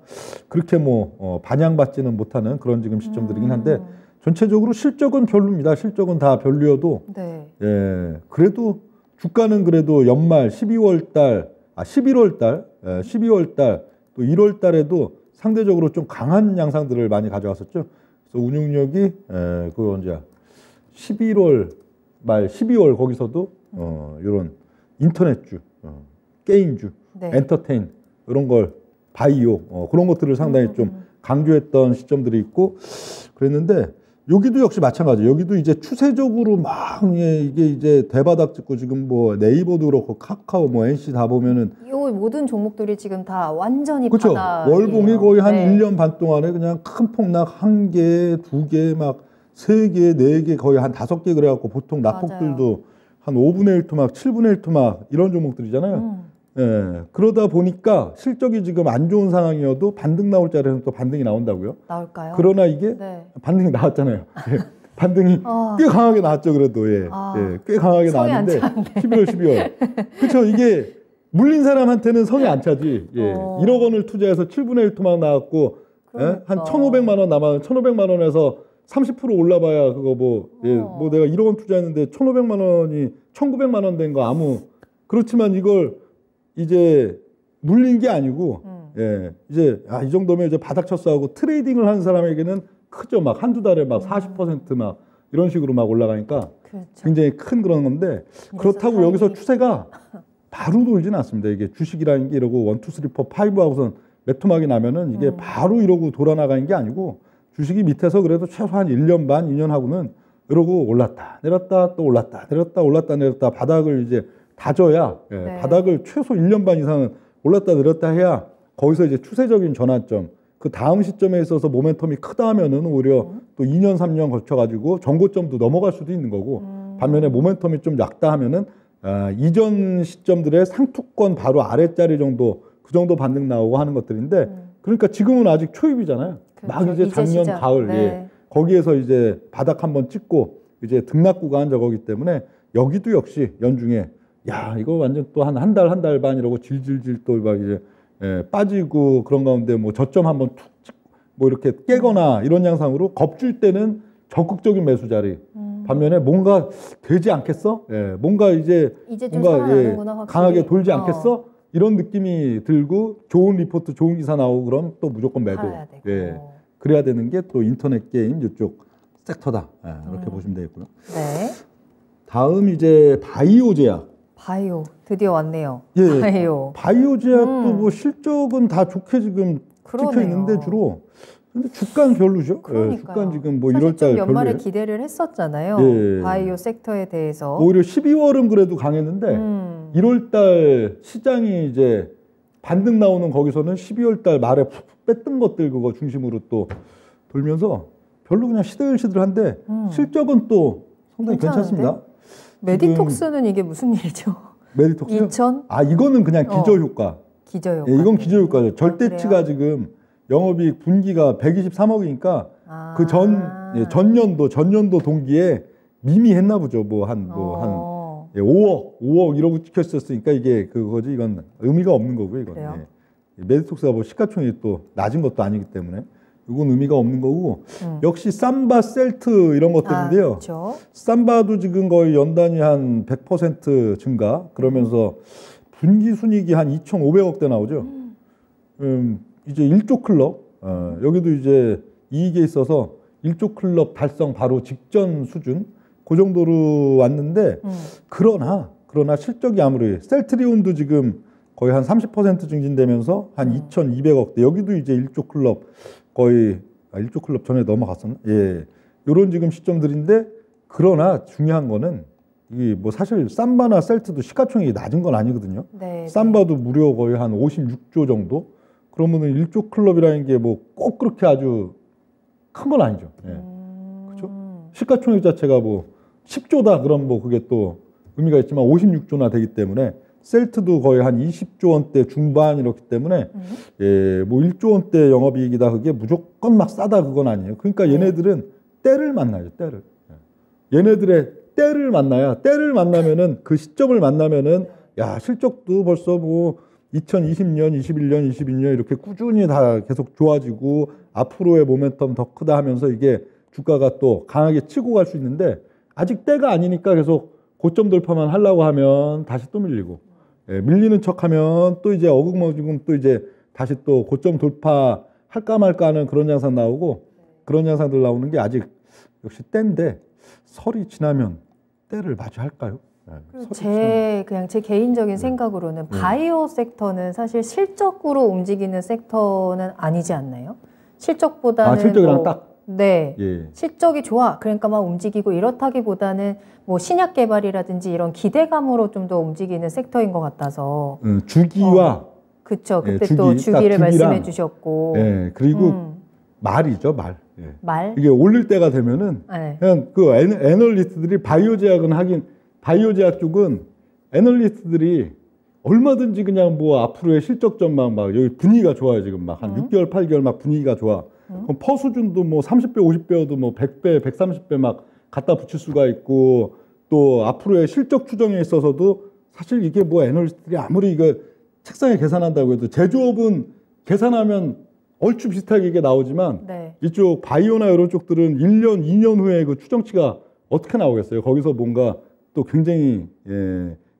그렇게 뭐 반영받지는 못하는 그런 지금 시점들이긴 한데 전체적으로 실적은 별로입니다. 실적은 다 별로여도 네. 예, 그래도 주가는 그래도 연말 12월 달, 11월 달, 12월 달, 또 1월 달에도 상대적으로 좀 강한 양상들을 많이 가져왔었죠. 그래서 운용력이 그 언제야? 11월 말 12월 거기서도 이런 인터넷주, 게임주, 네. 엔터테인 이런 걸 바이오 그런 것들을 상당히 좀 강조했던 시점들이 있고 그랬는데 여기도 역시 마찬가지. 여기도 이제 추세적으로 막 이게 이제 대바닥 찍고 지금 뭐 네이버도 그렇고 카카오 뭐 NC 다 보면은 이 모든 종목들이 지금 다 완전히 그렇죠. 바닥이에요. 월봉이 거의 한 네. 1년 반 동안에 그냥 큰 폭락 1개, 2개, 막 3개, 4개 거의 한 5개 그래갖고 보통 낙폭들도 한 5분의 1 토막, 7분의 1 토막 이런 종목들이잖아요. 예, 그러다 보니까 실적이 지금 안 좋은 상황이어도 반등 나올 자리에는 또 반등이 나온다고요. 나올까요? 그러나 이게 네. 반등이 나왔잖아요. 예, 반등이 꽤 강하게 나왔죠. 그래도 예, 꽤 강하게 성이 안 나왔는데 차는데. 11월, 12월. 그렇죠. 이게 물린 사람한테는 성이 안 차지. 예, 1억 원을 투자해서 7분의 1 토막 나왔고 예? 한 1,500만 원 남아 1,500만 원에서 30% 올라봐야 그거 뭐, 예, 뭐 내가 1억 원 투자했는데 1,500만 원이 1,900만 원 된 거 아무 그렇지만 이걸 이제 물린 게 아니고 예, 이제 이 정도면 이제 바닥 쳤어 하고 트레이딩을 하는 사람에게는 크죠. 막 한두 달에 막 40% 이런 식으로 막 올라가니까 그렇죠. 굉장히 큰 그런 건데 그렇다고 여기서 추세가 바로 돌지는 않습니다. 이게 주식이라는 게 이러고 1, 2, 3, 4, 5 하고선 몇 토막이 나면은 이게 바로 이러고 돌아나가는 게 아니고 주식이 밑에서 그래도 최소한 1년 반, 2년 하고는 이러고 올랐다, 내렸다, 또 올랐다, 내렸다, 올랐다, 내렸다 바닥을 이제 다져야 예, 네. 바닥을 최소 1년 반 이상은 올랐다 내렸다 해야 거기서 이제 추세적인 전환점 그 다음 시점에 있어서 모멘텀이 크다 하면은 오히려 또 2년, 3년 거쳐가지고 전고점도 넘어갈 수도 있는 거고 반면에 모멘텀이 좀 약다 하면은 이전 시점들의 상투권 바로 아랫자리 정도 그 정도 반등 나오고 하는 것들인데 그러니까 지금은 아직 초입이잖아요. 그렇죠. 막 이제 작년 시작. 가을 네. 예. 거기에서 이제 바닥 한번 찍고 이제 등락 구간 저거기 때문에 여기도 역시 연중에 야, 이거 완전 또 한 달 반 이러고 질질질 또 막 이제 빠지고 그런 가운데 뭐 저점 한번 툭 뭐 이렇게 깨거나 이런 양상으로 겁줄 때는 적극적인 매수 자리. 반면에 뭔가 되지 않겠어? 뭔가 이제 좀 뭔가 살아나는구나, 강하게 돌지 않겠어? 이런 느낌이 들고 좋은 리포트, 좋은 기사 나오고 그럼 또 무조건 매도. 팔아야 되고. 그래야 되는 게 또 인터넷 게임 이쪽 섹터다. 이렇게 보시면 되겠고요. 네. 다음 이제 바이오 제약. 바이오 드디어 왔네요. 예, 바이오. 바이오 제약도 뭐 실적은 다 좋게 지금 찍혀 있는데 주로 근데 주가는 별로죠. 그러니까요. 주가는 지금 뭐 사실 1월 좀 달 연말에 별로예요. 기대를 했었잖아요. 예. 바이오 섹터에 대해서. 오히려 12월은 그래도 강했는데 1월 달 시장이 이제 반등 나오는 거기서는 12월 달 말에 푹 뺐던 것들 그거 중심으로 또 돌면서 별로 그냥 시들시들한데 실적은 또 상당히 괜찮은데? 괜찮습니다. 메디톡스는 이게 무슨 일이죠? 메디톡스요? 2천? 아, 이거는 그냥 기저효과. 기저효과. 예, 이건 기저효과죠. 절대치가 그래요? 지금 영업이익 분기가 123억이니까 아. 그 전년도 동기에 미미했나 보죠. 뭐 한 5억 이러고 찍혀 있었으니까 이게 그거지. 이건 의미가 없는 거고요. 이건. 그래요? 메디톡스가 뭐 시가총액이 또 낮은 것도 아니기 때문에 이건 의미가 없는 거고 역시 삼바, 셀트 이런 것들인데요. 그렇죠. 삼바도 지금 거의 연단위 한 100% 증가 그러면서 분기 순이익이 한 2,500억대 나오죠. 이제 1조 클럽 여기도 이제 이익에 있어서 1조 클럽 달성 바로 직전 수준 그 정도로 왔는데 그러나 실적이 아무리 셀트리온도 지금 거의 한 30% 증진되면서 한 2,200억대 여기도 이제 1조 클럽 거의 1조 클럽 전에 넘어갔었나? 예, 이런 지금 시점들인데 그러나 중요한 거는 이 뭐 사실 삼바나 셀트도 시가총액이 낮은 건 아니거든요. 네, 삼바도 무려 거의 한 56조 정도. 그러면은 1조 클럽이라는 게 뭐 꼭 그렇게 아주 큰 건 아니죠. 예. 그렇죠? 시가총액 자체가 뭐 10조다 그럼 뭐 그게 또 의미가 있지만 56조나 되기 때문에 셀트도 거의 한 20조 원대 중반 이렇기 때문에 예, 뭐 1조 원대 영업이익이다 그게 무조건 막 싸다 그건 아니에요. 그러니까 얘네들은 때를 만나요. 때를. 얘네들의 때를 만나면은 그 시점을 만나면은 야 실적도 벌써 뭐 2020년, 21년, 22년 이렇게 꾸준히 다 계속 좋아지고 앞으로의 모멘텀 더 크다 하면서 이게 주가가 또 강하게 치고 갈 수 있는데 아직 때가 아니니까 계속 고점 돌파만 하려고 하면 다시 또 밀리고 예, 밀리는 척하면 또 이제 어금어금 또 이제 다시 또 고점 돌파 할까 말까 하는 그런 양상 나오고 그런 양상들 나오는 게 아직 역시 때인데 설이 지나면 때를 마주할까요? 그냥 제 개인적인 생각으로는 바이오 섹터는 사실 실적으로 움직이는 섹터는 아니지 않나요? 실적보다는 실적이랑 딱 네, 예. 실적이 좋아 그러니까 막 움직이고 이렇다기보다는 뭐 신약 개발이라든지 이런 기대감으로 좀 더 움직이는 섹터인 것 같아서 주기와 그쵸 그때 예, 또 주기를 주기랑, 말씀해 주셨고 예, 그리고 말이죠 말. 예. 말 이게 올릴 때가 되면은 네. 그냥 그 애널리스트들이 바이오 제약은 하긴 바이오 제약 쪽은 애널리스트들이 얼마든지 그냥 뭐 앞으로의 실적 전망 막 여기 분위기가 좋아요 지금 막 한 6개월 8개월 막 분위기가 좋아. 그럼 퍼 수준도 뭐 30배 50배여도 뭐 100배 130배 막 갖다 붙일 수가 있고 또 앞으로의 실적 추정에 있어서도 사실 이게 뭐 애널리스트들이 아무리 이거 책상에 계산한다고 해도 제조업은 계산하면 얼추 비슷하게 이게 나오지만 네. 이쪽 바이오나 이런 쪽들은 1년 2년 후에 그 추정치가 어떻게 나오겠어요. 거기서 뭔가 또 굉장히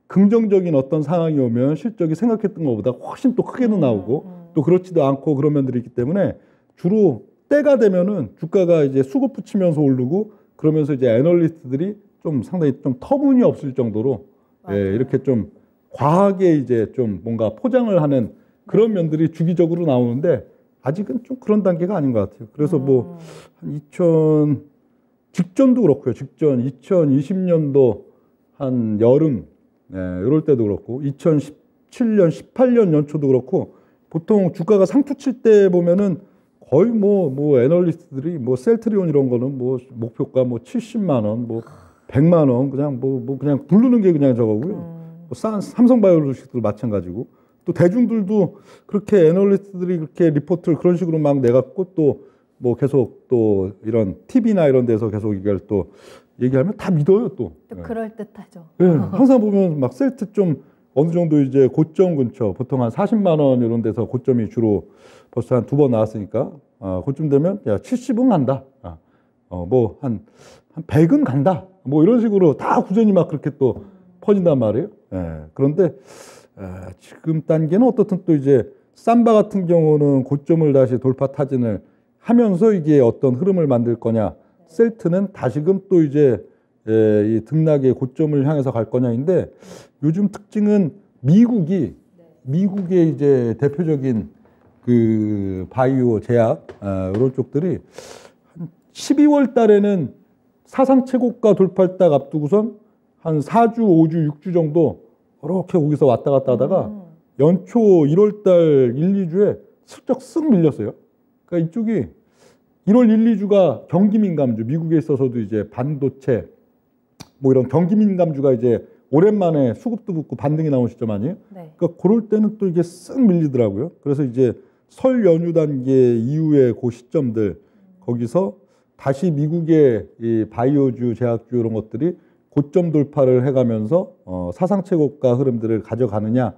긍정적인 어떤 상황이 오면 실적이 생각했던 것보다 훨씬 또 크게도 나오고 또 그렇지도 않고 그런 면들이 있기 때문에 주로 때가 되면은 주가가 이제 수급 붙이면서 오르고 그러면서 이제 애널리스트들이 좀 상당히 좀 터무니없을 정도로 이렇게 좀 과하게 이제 좀 뭔가 포장을 하는 그런 면들이 주기적으로 나오는데 아직은 좀 그런 단계가 아닌 것 같아요. 그래서 뭐 한 직전도 그렇고요. 직전 2020년도 한 여름 이럴 때도 그렇고 2017년, 18년 연초도 그렇고 보통 주가가 상투 칠 때 보면은 거의 뭐 애널리스트들이 뭐 셀트리온 이런 거는 뭐 목표가 뭐 70만 원, 뭐 100만 원 그냥 뭐 그냥 부르는 게 그냥 저거고요. 뭐 삼성바이오로직도 마찬가지고 또 대중들도 그렇게 애널리스트들이 그렇게 리포트를 그런 식으로 막 내갖고 또 뭐 계속 또 이런 TV나 이런 데서 계속 이걸 또 얘기하면 다 믿어요 또. 또 그럴 듯하죠. 예, 항상 보면 막 셀트 좀 어느 정도 이제 고점 근처, 보통 한 40만 원 이런 데서 고점이 주로 벌써 한 2번 나왔으니까, 그쯤 되면 야 70은 간다, 뭐 한 100은 간다, 뭐 이런 식으로 다 구전이 막 그렇게 또 퍼진단 말이에요. 예, 그런데 지금 단계는 어떻든 또 이제 삼바 같은 경우는 고점을 다시 돌파 타진을 하면서 이게 어떤 흐름을 만들 거냐, 셀트는 다시금 또 이제 이 등락의 고점을 향해서 갈 거냐인데, 요즘 특징은 미국의 이제 대표적인 그 바이오 제약 이런 쪽들이 한 12월 달에는 사상 최고가 돌파를 딱 앞두고선 한 4주, 5주, 6주 정도 이렇게 거기서 왔다 갔다 하다가 연초 1월 달 1, 2주에 슬쩍 쓱 밀렸어요. 그러니까 이쪽이 1월 1, 2주가 경기민감주, 미국에 있어서도 이제 반도체 뭐 이런 경기민감주가 이제 오랜만에 수급도 붙고 반등이 나온 시점 아니에요? 네. 그러니까 그럴 때는 또 이게 쓱 밀리더라고요. 그래서 이제 설 연휴 단계 이후에 그 시점들, 거기서 다시 미국의 이 바이오주, 제약주 이런 것들이 고점 돌파를 해가면서 사상 최고가 흐름들을 가져가느냐,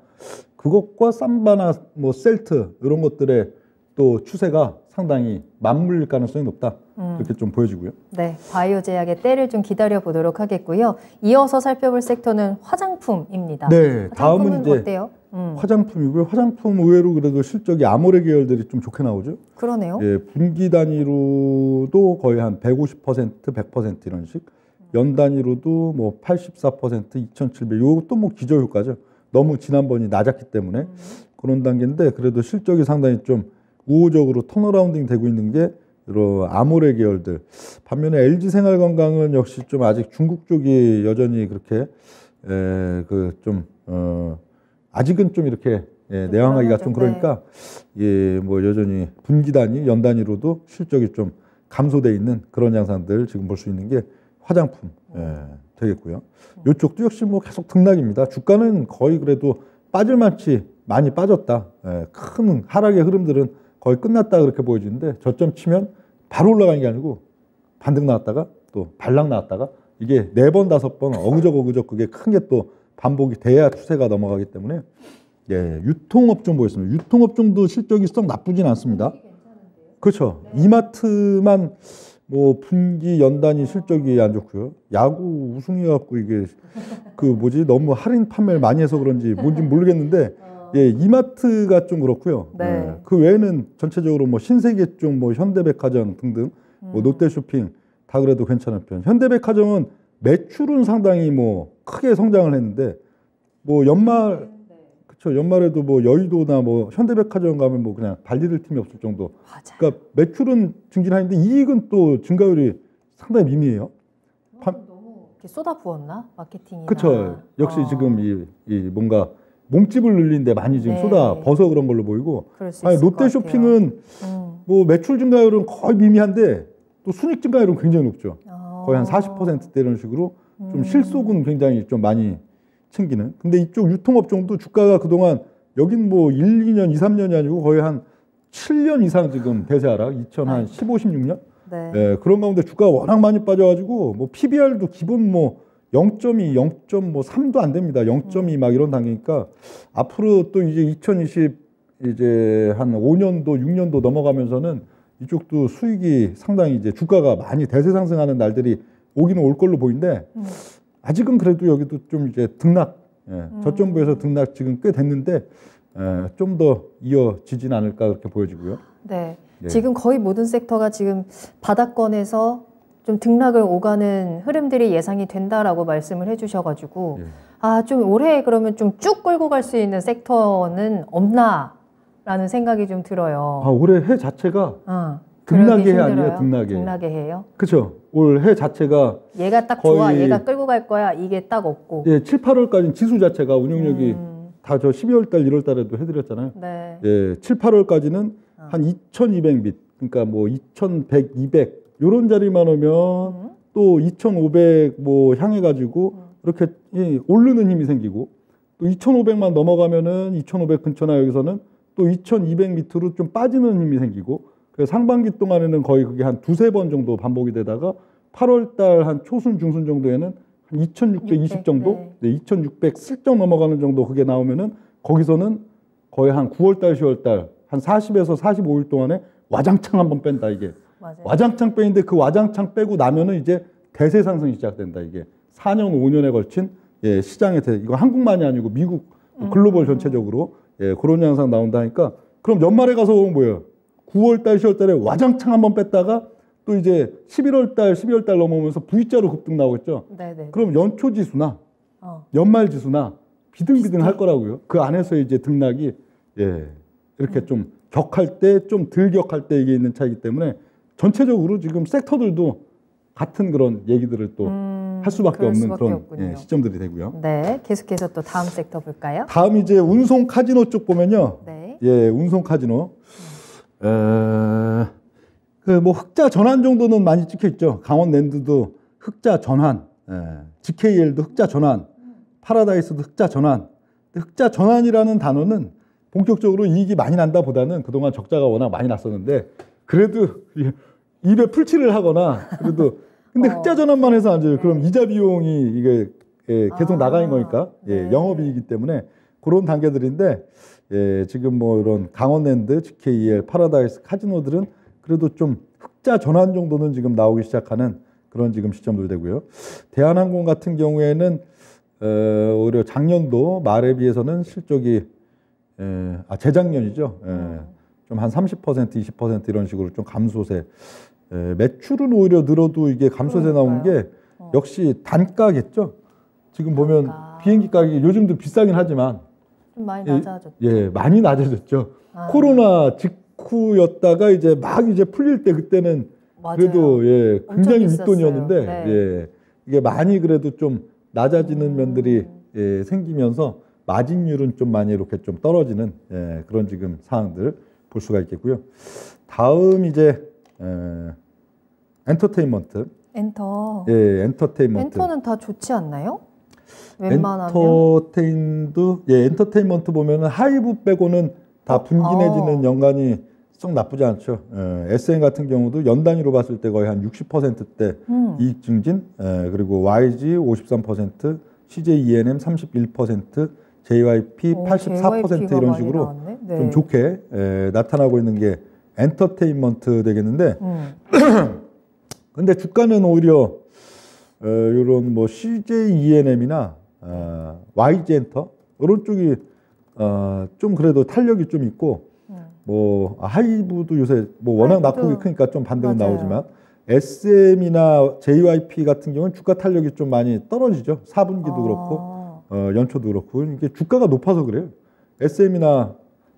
그것과 삼바나 뭐 셀트 이런 것들의 또 추세가 상당히 맞물릴 가능성이 높다, 이렇게 좀 보여지고요. 네, 바이오 제약의 때를 좀 기다려 보도록 하겠고요. 이어서 살펴볼 섹터는 화장품입니다. 네, 다음은 이제 어때요? 화장품이고요. 화장품 의외로 그래도 실적이 아모레 계열들이 좀 좋게 나오죠. 그러네요. 예, 분기 단위로도 거의 한 150%, 100% 이런 식. 연 단위로도 뭐 84%, 2,700. 이것도 뭐 기저효과죠. 너무 지난번이 낮았기 때문에 그런 단계인데, 그래도 실적이 상당히 좀 우호적으로 턴어라운딩 되고 있는 게 이런 아모레 계열들. 반면에 LG 생활건강은 역시 좀 아직 중국 쪽이 여전히 그렇게 아직은 좀 이렇게 내왕하기가 좀 그러니까, 예, 뭐 여전히 분기 단위, 연 단위로도 실적이 좀 감소돼 있는 그런 양상들 지금 볼 수 있는 게 화장품 되겠고요. 이쪽도 역시 뭐 계속 등락입니다. 주가는 거의 그래도 빠질만치 많이 빠졌다. 큰 하락의 흐름들은 거의 끝났다 그렇게 보여지는데, 저점 치면 바로 올라가는 게 아니고 반등 나왔다가 또 반락 나왔다가 이게 4번, 5번 어그적 그게 큰 게 또 반복이 돼야 추세가 넘어가기 때문에, 예, 유통업종 보겠습니다. 유통업종도 실적이 썩 나쁘진 않습니다. 그렇죠. 이마트만 뭐 분기 연단위 실적이 안 좋고요. 야구 우승해갖고 이게 그 뭐지, 너무 할인 판매를 많이 해서 그런지 뭔지 모르겠는데, 예, 이마트가 좀 그렇고요. 네. 예, 그 외에는 전체적으로 뭐 신세계 쪽, 뭐 현대백화점 등등, 뭐 롯데쇼핑 다 그래도 괜찮은 편. 현대백화점은 매출은 상당히 뭐 크게 성장을 했는데, 뭐 그쵸, 연말에도 뭐 여의도나 뭐 현대백화점 가면 뭐 그냥 발디딜 팀이 없을 정도. 맞아요. 그러니까 매출은 증진하는데 이익은 또 증가율이 상당히 미미해요. 너무 이렇게 쏟아부었나? 마케팅이나. 그렇죠. 역시 지금 이 뭔가 몸집을 늘리는데 많이 지금 네. 쏟아 벗어 그런 걸로 보이고, 그럴 수 있을 것 롯데쇼핑은 뭐 매출 증가율은 거의 미미한데 또 순익 증가율은 굉장히 높죠. 거의 한 40%대 이런 식으로 좀 실속은 굉장히 좀 많이 챙기는. 근데 이쪽 유통업종도 주가가 그동안 여긴 뭐 1, 2년, 2, 3년이 아니고 거의 한 7년 이상 지금 대세 하락, 2015, 16년? 네. 네, 그런 가운데 주가가 워낙 많이 빠져가지고 뭐 PBR도 기본 뭐 0.2, 0.3도 안 됩니다. 0.2 막 이런 단계니까 앞으로 또 이제 2020 이제 한 5년도, 6년도 넘어가면서는 이쪽도 수익이 상당히 이제 주가가 많이 대세 상승하는 날들이 오기는 올 걸로 보이는데, 아직은 그래도 여기도 좀 이제 등락, 저점부에서 등락 지금 꽤 됐는데 좀 더 이어지진 않을까 그렇게 보여지고요. 네. 네. 지금 거의 모든 섹터가 지금 바닥권에서 좀 등락을 오가는 흐름들이 예상이 된다라고 말씀을 해주셔가지고, 좀 올해 그러면 좀 쭉 끌고 갈 수 있는 섹터는 없나라는 생각이 좀 들어요. 올해 해 자체가 등락의 해 아니에요? 등락의 해요? 그렇죠. 올 해 자체가 얘가 딱 좋아, 얘가 끌고 갈 거야, 이게 딱 없고. 예, 7, 8월까지는 지수 자체가 운영력이 다 저 12월 달, 1월 달에도 해드렸잖아요. 네. 예, 7, 8월까지는 한 2,200밑, 그러니까 뭐 2,100, 200 요런 자리만 오면 또 2,500 뭐 향해가지고 이렇게 오르는 힘이 생기고, 또 2,500만 넘어가면은 2,500 근처나 여기서는 또 2,200 밑으로 좀 빠지는 힘이 생기고, 그래서 상반기 동안에는 거의 그게 한 두세 번 정도 반복이 되다가 8월 달 한 초순 중순 정도에는 한 2,620 정도, 네, 2,600 슬쩍 넘어가는 정도 그게 나오면은 거기서는 거의 한 9월 달, 10월 달 한 40에서 45일 동안에 와장창 한번 뺀다 이게. 맞아요. 와장창 빼는데 그 와장창 빼고 나면은 이제 대세 상승이 시작된다 이게. 4년, 5년에 걸친 예, 시장의 이거 한국만이 아니고 미국 글로벌 전체적으로 예, 그런 양상 나온다니까 그럼 연말에 가서 보면 뭐예요? 9월 달, 10월 달에 와장창 한번 뺐다가 또 이제 11월 달, 12월 달 넘어오면서 V자로 급등 나오겠죠? 네네. 그럼 연초 지수나 연말 지수나 비등비등 할 거라고요. 그 안에서 이제 등락이 예, 이렇게 좀 격할 때, 좀 덜 격할 때 이게 있는 차이기 때문에 전체적으로 지금 섹터들도 같은 그런 얘기들을 또 할 수밖에 없는 그런 예, 시점들이 되고요. 네, 계속해서 또 다음 섹터 볼까요? 다음 이제 운송 카지노 쪽 보면요. 네. 예, 운송 카지노. 그 뭐 흑자 전환 정도는 많이 찍혀 있죠. 강원랜드도 흑자 전환, GKL도 흑자 전환, 파라다이스도 흑자 전환. 흑자 전환이라는 단어는 본격적으로 이익이 많이 난다 보다는 그동안 적자가 워낙 많이 났었는데 그래도 입에 풀칠을 하거나 그래도 근데 흑자 전환만 해서 안 돼요. 그럼 이자 비용이 이게 예, 계속 나가는 거니까 예, 영업이익이기 때문에 그런 단계들인데 예, 지금 뭐 이런 강원랜드, GKL, 파라다이스, 카지노들은 그래도 좀 흑자 전환 정도는 지금 나오기 시작하는 그런 지금 시점들 되고요. 대한항공 같은 경우에는 오히려 작년도 말에 비해서는 실적이 재작년이죠. 좀 한 30%, 20% 이런 식으로 좀 감소세. 매출은 오히려 늘어도 이게 감소세 나온 게 역시 단가겠죠. 지금 보면 비행기 가격이 요즘도 비싸긴 하지만 좀 많이 낮아졌죠. 예, 많이 낮아졌죠. 코로나 직후였다가 이제 막 이제 풀릴 때 그때는 맞아요. 그래도 예, 굉장히 윗돈이었는데 네. 예, 이게 많이 그래도 좀 낮아지는 면들이 예, 생기면서 마진율은 좀 많이 이렇게 좀 떨어지는 예, 그런 지금 상황들 볼 수가 있겠고요. 다음 이제 엔터테인먼트. 엔터. 예, 엔터테인먼트. 엔터는 다 좋지 않나요? 웬만하면. 엔터테인먼트 보면은 하이브 빼고는 다 분기 내지는 연간이 썩 나쁘지 않죠. SN 같은 경우도 연 단위로 봤을 때 거의 한 60%대 이익 증진, 그리고 YG 53%, CJ ENM 31%, JYP 84% 이런 식으로 네. 좀 좋게 나타나고 있는 게 엔터테인먼트 되겠는데, 근데 주가는 오히려 이런 뭐 CJ ENM이나 YG 엔터 이런 쪽이 좀 그래도 탄력이 좀 있고, 뭐 하이브도 요새 뭐 워낙 낙폭이 크니까 좀 반등은 나오지만 SM이나 JYP 같은 경우는 주가 탄력이 좀 많이 떨어지죠. 4분기도 그렇고 연초도 그렇고 이게 주가가 높아서 그래요. SM이나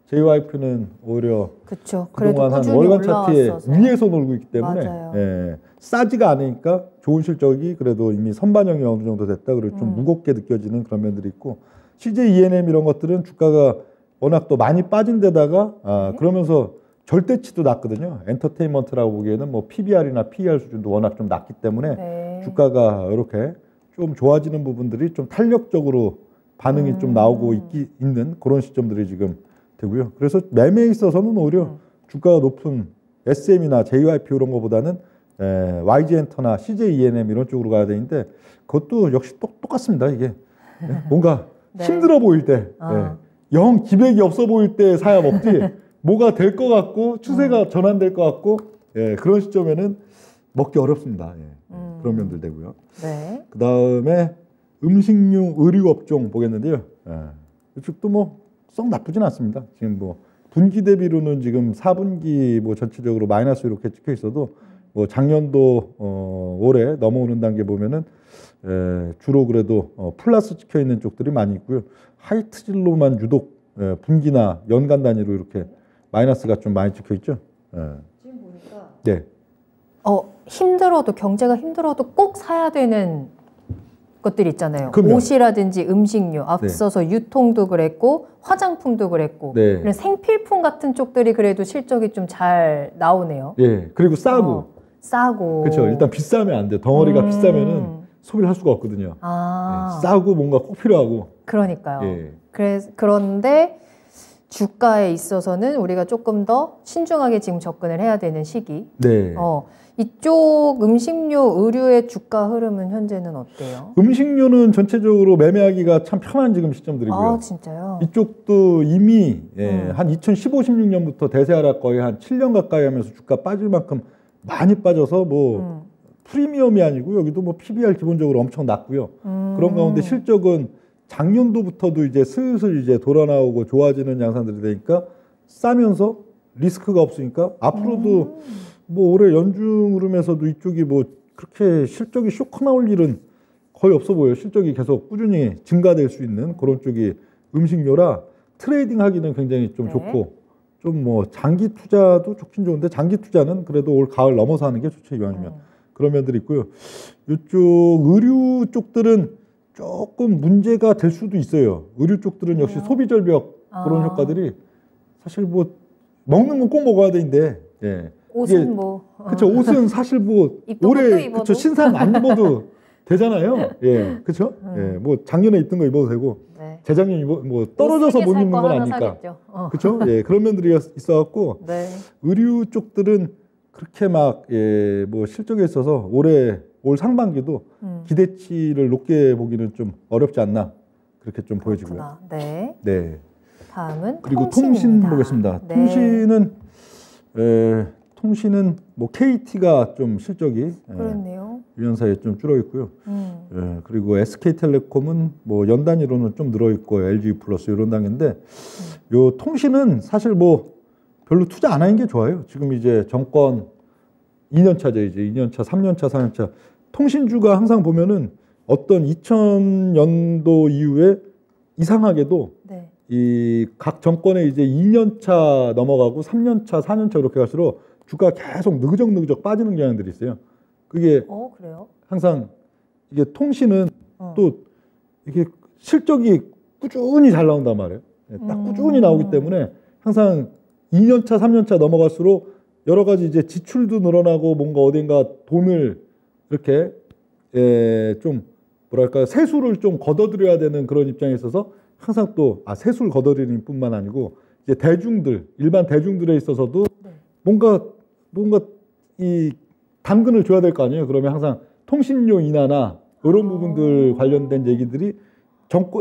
JYP는 오히려 그쵸. 그동안 한 월간 차트에 위에서 놀고 있기 때문에 예, 싸지가 않으니까 좋은 실적이 그래도 이미 선반영이 어느 정도 됐다. 그리고 좀 무겁게 느껴지는 그런 면들이 있고, CJ ENM 이런 것들은 주가가 워낙 또 많이 빠진 데다가 그러면서 절대치도 낮거든요. 엔터테인먼트라고 보기에는 뭐 PBR이나 PER 수준도 워낙 좀 낮기 때문에 주가가 이렇게 좀 좋아지는 부분들이 좀 탄력적으로 반응이 좀 나오고 있는 그런 시점들이 지금 되고요. 그래서 매매에 있어서는 오히려 주가가 높은 SM이나 JYP 이런 거보다는 YG 엔터나 CJ ENM 이런 쪽으로 가야 되는데 그것도 역시 똑같습니다. 이게 뭔가 힘들어 보일 때 영 기백이 없어 보일 때 사야 먹지 뭐가 될 것 같고 추세가 전환될 것 같고 그런 시점에는 먹기 어렵습니다. 그런 면들 되고요. 네. 그 다음에 음식료 의류업종 보겠는데요. 이쪽도 뭐 썩 나쁘진 않습니다. 지금 뭐 분기 대비로는 지금 4분기 뭐 전체적으로 마이너스 이렇게 찍혀 있어도 뭐 작년도 올해 넘어오는 단계 보면은 주로 그래도 플러스 찍혀 있는 쪽들이 많이 있고요. 하이트질로만 유독 분기나 연간 단위로 이렇게 마이너스가 좀 많이 찍혀 있죠. 지금 보니까 네. 힘들어도 경제가 힘들어도 꼭 사야 되는 것들 있잖아요. 그럼요. 옷이라든지 음식료, 앞서서 유통도 그랬고 화장품도 그랬고 이런 생필품 같은 쪽들이 그래도 실적이 좀 잘 나오네요. 예. 그리고 싸고. 싸고. 그렇죠. 일단 비싸면 안 돼. 덩어리가 비싸면은 소비를 할 수가 없거든요. 싸고 뭔가 꼭 필요하고. 그러니까요. 예. 그런데 주가에 있어서는 우리가 조금 더 신중하게 지금 접근을 해야 되는 시기. 네. 이쪽 음식료, 의류의 주가 흐름은 현재는 어때요? 음식료는 전체적으로 매매하기가 참 편한 지금 시점들이고요. 아, 진짜요? 이쪽도 이미 한 2015, 16년부터 대세하락 거의 한 7년 가까이 하면서 주가 빠질 만큼 많이 빠져서 뭐 프리미엄이 아니고 여기도 뭐 PBR 기본적으로 엄청 낮고요. 그런 가운데 실적은 작년도부터도 이제 슬슬 이제 돌아 나오고 좋아지는 양상들이 되니까 싸면서 리스크가 없으니까 앞으로도 뭐 올해 연중 흐름에서도 이쪽이 뭐 그렇게 실적이 쇼크 나올 일은 거의 없어 보여요. 실적이 계속 꾸준히 증가될 수 있는 그런 쪽이 음식료라 트레이딩 하기는 굉장히 좀 좋고 좀 뭐 장기 투자도 좋긴 좋은데 장기 투자는 그래도 올 가을 넘어서 하는 게 좋죠. 이왕이면. 그런 면들이 있고요. 이쪽 의류 쪽들은 조금 문제가 될 수도 있어요. 의류 쪽들은 역시 소비 절벽 그런 효과들이 사실 뭐 먹는 건 꼭 먹어야 되는데 예. 옷은 뭐 그렇죠. 옷은 사실 뭐 올해 그렇죠. 신상 안 입어도 되잖아요. 예. 그렇죠? 예. 뭐 작년에 입던 거 입어도 되고 네. 재작년 뭐 떨어져서 못 입는 건 아니까. 그렇죠? 예. 그런 면들이 있어 갖고 네. 의류 쪽들은 그렇게 막 예, 뭐 실적에 있어서 올 상반기도 기대치를 높게 보기는 좀 어렵지 않나 그렇게 좀 보여지고요. 네. 네. 다음은 그리고 통신 보겠습니다. 네. 통신은 뭐 KT가 좀 실적이 그렇네요. 1년 사이에 좀 줄어 있고요. 예, 그리고 SK텔레콤은 뭐 연 단위로는 좀 늘어 있고 LG 플러스 이런 단계인데 요 통신은 사실 뭐 별로 투자 안 하는 게 좋아요. 지금 이제 정권 2년 차죠. 이제 2년 차, 3년 차, 4년 차. 통신주가 항상 보면은 어떤 2000년도 이후에 이상하게도 네. 이 각 정권에 이제 2년 차 넘어가고 3년 차, 4년 차 이렇게 갈수록 주가 계속 느그적 빠지는 경향들이 있어요. 그게 그래요? 항상 이게 통신은 또 이게 실적이 꾸준히 잘 나온단 말이에요. 딱 꾸준히 나오기 때문에 항상 2년 차, 3년 차 넘어갈수록 여러 가지 이제 지출도 늘어나고 뭔가 어딘가 돈을 이렇게 좀 뭐랄까 세수를 좀 걷어들여야 되는 그런 입장에 있어서 항상 또 세수를 걷어들이는 뿐만 아니고 이제 일반 대중들에 있어서도 뭔가 이 당근을 줘야 될 거 아니에요. 그러면 항상 통신료 인하나 이런 부분들 관련된 얘기들이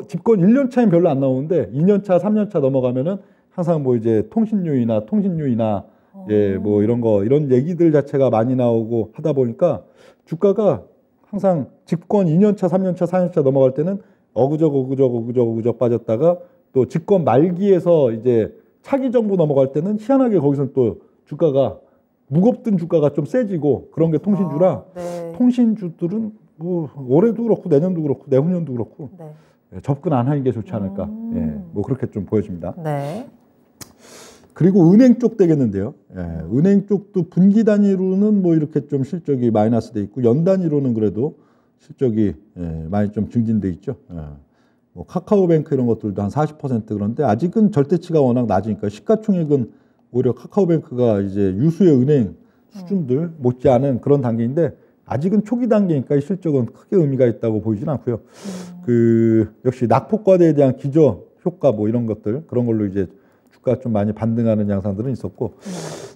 집권 1년 차엔 별로 안 나오는데 2년 차, 3년 차 넘어가면은 항상 뭐 이제 통신료 인하 예, 뭐 이런 얘기들 자체가 많이 나오고 하다 보니까 주가가 항상 집권 2년 차, 3년 차, 4년 차 넘어갈 때는 어그적 빠졌다가 또 집권 말기에서 이제 차기 정부 넘어갈 때는 희한하게 거기서 또 주가가 무겁던 주가가 좀 세지고 그런 게 통신주라 네. 통신주들은 뭐 올해도 그렇고 내년도 그렇고 내후년도 그렇고 네. 접근 안 하는 게 좋지 않을까. 예, 뭐 그렇게 좀 보여집니다. 네. 그리고 은행 쪽 되겠는데요. 예, 은행 쪽도 분기 단위로는 뭐 이렇게 좀 실적이 마이너스 돼 있고 연 단위로는 그래도 실적이 많이 좀 증진돼 있죠. 뭐 카카오뱅크 이런 것들도 한 40% 그런데 아직은 절대치가 워낙 낮으니까 시가총액은 오히려 카카오뱅크가 이제 유수의 은행 수준들 못지않은 그런 단계인데 아직은 초기 단계니까 실적은 크게 의미가 있다고 보이진 않고요. 역시 낙폭과대에 대한 기저 효과 뭐 이런 것들 그런 걸로 이제 주가 좀 많이 반등하는 양상들은 있었고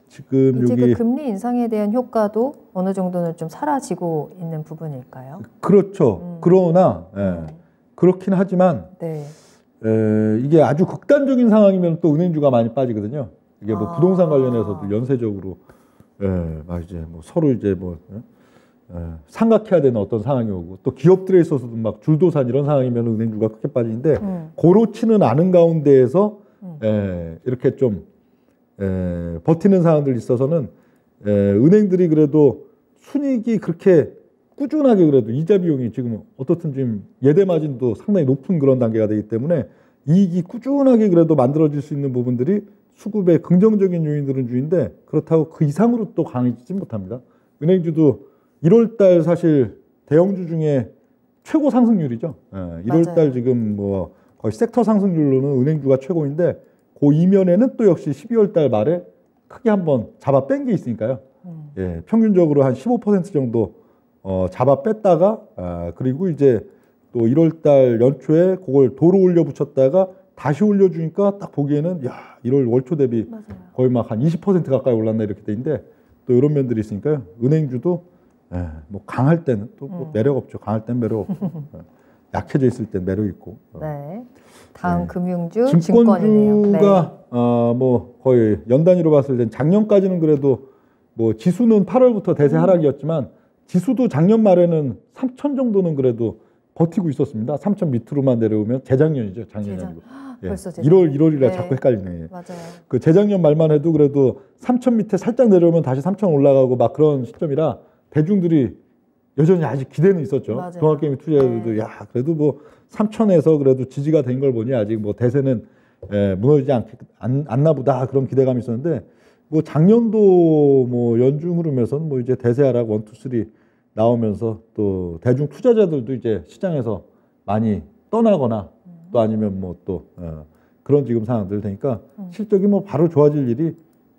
지금 이제 여기 그 금리 인상에 대한 효과도 어느 정도는 좀 사라지고 있는 부분일까요? 그렇죠. 그러나 그렇긴 하지만 네. 이게 아주 극단적인 상황이면 또 은행주가 많이 빠지거든요. 이게 뭐 부동산 관련해서도 연쇄적으로 막 이제 뭐 서로 이제 뭐 삼각해야 되는 어떤 상황이 오고 또 기업들에 있어서도 막 줄도산 이런 상황이면 은행주가 크게 빠지는데 그렇지는 않은 가운데에서 이렇게 좀 버티는 상황들이 있어서는 은행들이 그래도 순이익이 그렇게 꾸준하게 그래도 이자 비용이 지금 어떻든 지금 예대 마진도 상당히 높은 그런 단계가 되기 때문에 이익이 꾸준하게 그래도 만들어질 수 있는 부분들이 수급의 긍정적인 요인들은 주인데 그렇다고 그 이상으로 또 강해지지 못합니다. 은행주도 1월달 사실 대형주 중에 최고 상승률이죠. 1월달 지금 뭐 거의 섹터 상승률로는 은행주가 최고인데 그 이면에는 또 역시 12월달 말에 크게 한번 잡아 뺀 게 있으니까요. 평균적으로 한 15% 정도 잡아 뺐다가 그리고 이제 또 1월달 연초에 그걸 도로 올려 붙였다가 다시 올려주니까 딱 보기에는 야 1월 월초 대비 맞아요. 거의 막 한 20% 가까이 올랐나 이렇게 돼 있는데 또 이런 면들이 있으니까요. 은행주도 뭐 강할 때는 또 뭐 매력 없죠. 강할 때는 매력 없고 약해져 있을 땐 매력 있고. 네. 다음 네. 금융주 증권이네요. 네. 증권주가 뭐 거의 연 단위로 봤을 땐 작년까지는 그래도 뭐 지수는 8월부터 대세 하락이었지만 지수도 작년 말에는 3천 정도는 그래도 버티고 있었습니다. 3천 밑으로만 내려오면 재작년이죠. 작년이 아니고. 벌써 1월이라 네. 자꾸 헷갈리네. 맞아요. 그 재작년 말만 해도 그래도 3천 밑에 살짝 내려오면 다시 3천 올라가고 막 그런 시점이라 대중들이 여전히 아직 기대는 있었죠. 맞아요. 동학개미 투자자들도 네. 야 그래도 뭐 3천에서 그래도 지지가 된 걸 보니 아직 뭐 대세는 무너지지 않나 보다 그런 기대감이 있었는데 뭐 작년도 뭐 연중 흐름에서는 뭐 이제 대세 하락 1, 2, 3 나오면서 또 대중 투자자들도 이제 시장에서 많이 떠나거나 또 아니면 뭐 또 그런 지금 상황들 되니까 실적이 뭐 바로 좋아질 일이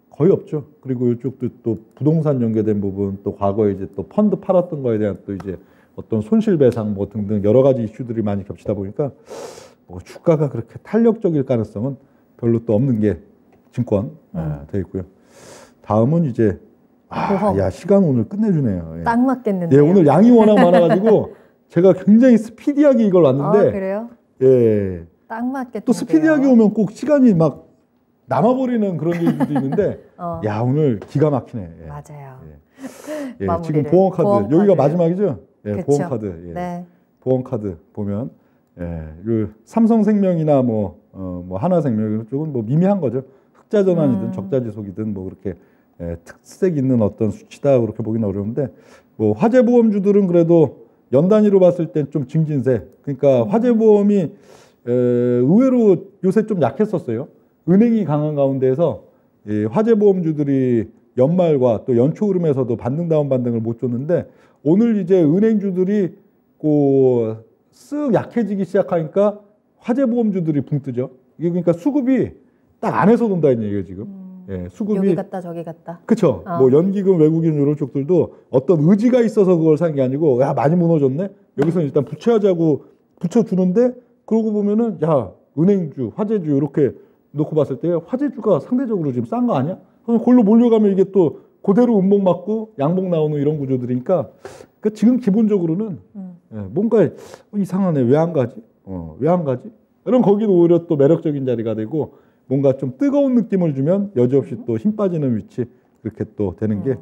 거의 없죠. 그리고 이쪽도 또 부동산 연계된 부분 또 과거에 이제 또 펀드 팔았던 거에 대한 또 이제 어떤 손실배상 뭐 등등 여러 가지 이슈들이 많이 겹치다 보니까 뭐 주가가 그렇게 탄력적일 가능성은 별로 또 없는 게 증권 돼 있고요. 다음은 이제 야 시간 오늘 끝내주네요. 예. 딱 맞겠는데요. 예, 오늘 양이 워낙 많아가지고 제가 굉장히 스피디하게 이걸 왔는데 그래요? 예. 딱 맞겠다. 또 스피디하게 오면 꼭 시간이 막 남아버리는 그런 얘기도 있는데 야 오늘 기가 막히네. 예. 맞아요. 예, 지금 보험카드 여기가 마지막이죠? 예, 그쵸? 보험카드. 예. 네. 보험카드 보면 그 삼성생명이나 뭐 하나생명 이쪽은 뭐 미미한 거죠. 흑자전환이든 적자지속이든 뭐 그렇게 특색 있는 어떤 수치다 그렇게 보기는 어려운데 뭐 화재보험주들은 그래도 연 단위로 봤을 땐 좀 증진세. 그러니까 화재보험이 의외로 요새 좀 약했었어요. 은행이 강한 가운데에서 화재보험주들이 연말과 또 연초 흐름에서도 반등다운 반등을 못 줬는데 오늘 이제 은행주들이 쓱 약해지기 시작하니까 화재보험주들이 붕 뜨죠. 이게 그러니까 수급이 딱 안에서 돈다는 얘기예요 지금. 예, 수급이 여기 갔다 저기 갔다. 그렇죠. 뭐 연기금, 외국인 이런 쪽들도 어떤 의지가 있어서 그걸 산 게 아니고 야 많이 무너졌네. 여기서 일단 부채하자고 붙여주는데 그러고 보면은 야 은행주, 화재주 이렇게 놓고 봤을 때 화재주가 상대적으로 지금 싼 거 아니야? 그럼 그걸로 몰려가면 이게 또 그대로 음봉 맞고 양봉 나오는 이런 구조들이니까 그러니까 지금 기본적으로는 뭔가 이상하네. 왜 안 가지? 왜 안 가지? 이런 거기도 오히려 또 매력적인 자리가 되고 뭔가 좀 뜨거운 느낌을 주면 여지없이 또 힘 빠지는 위치 그렇게 또 되는 게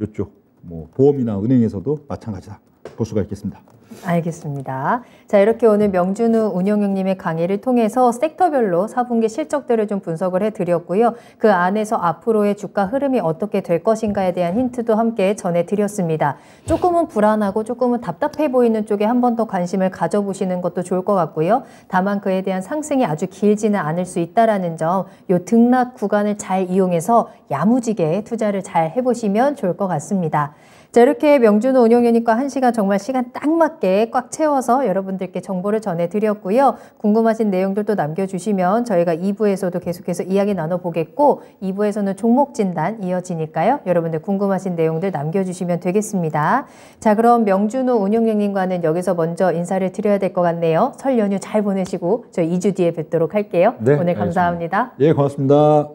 이쪽 뭐 보험이나 은행에서도 마찬가지다 볼 수가 있겠습니다. 알겠습니다. 자, 이렇게 오늘 명준우 운영형님의 강의를 통해서 섹터별로 4분기 실적들을 좀 분석을 해드렸고요. 그 안에서 앞으로의 주가 흐름이 어떻게 될 것인가에 대한 힌트도 함께 전해드렸습니다. 조금은 불안하고 조금은 답답해 보이는 쪽에 한 번 더 관심을 가져보시는 것도 좋을 것 같고요. 다만 그에 대한 상승이 아주 길지는 않을 수 있다는 점, 요 등락 구간을 잘 이용해서 야무지게 투자를 잘 해보시면 좋을 것 같습니다. 자, 이렇게 명준우 운영위원님과 1시간 정말 시간 딱 맞게 꽉 채워서 여러분들께 정보를 전해드렸고요. 궁금하신 내용들도 남겨주시면 저희가 2부에서도 계속해서 이야기 나눠보겠고 2부에서는 종목 진단 이어지니까요. 여러분들 궁금하신 내용들 남겨주시면 되겠습니다. 자, 그럼 명준우 운영위원님과는 여기서 먼저 인사를 드려야 될 것 같네요. 설 연휴 잘 보내시고 저희 2주 뒤에 뵙도록 할게요. 네, 오늘 감사합니다. 알겠습니다. 예, 고맙습니다.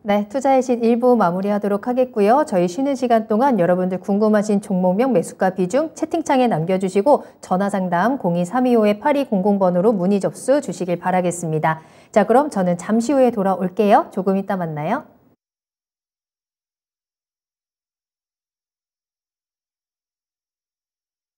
네, 투자의 신 1부 마무리하도록 하겠고요. 저희 쉬는 시간 동안 여러분들 궁금하신 종목명 매수가 비중 채팅창에 남겨주시고 전화상담 02-325-8200번으로 문의 접수 주시길 바라겠습니다. 자, 그럼 저는 잠시 후에 돌아올게요. 조금 이따 만나요.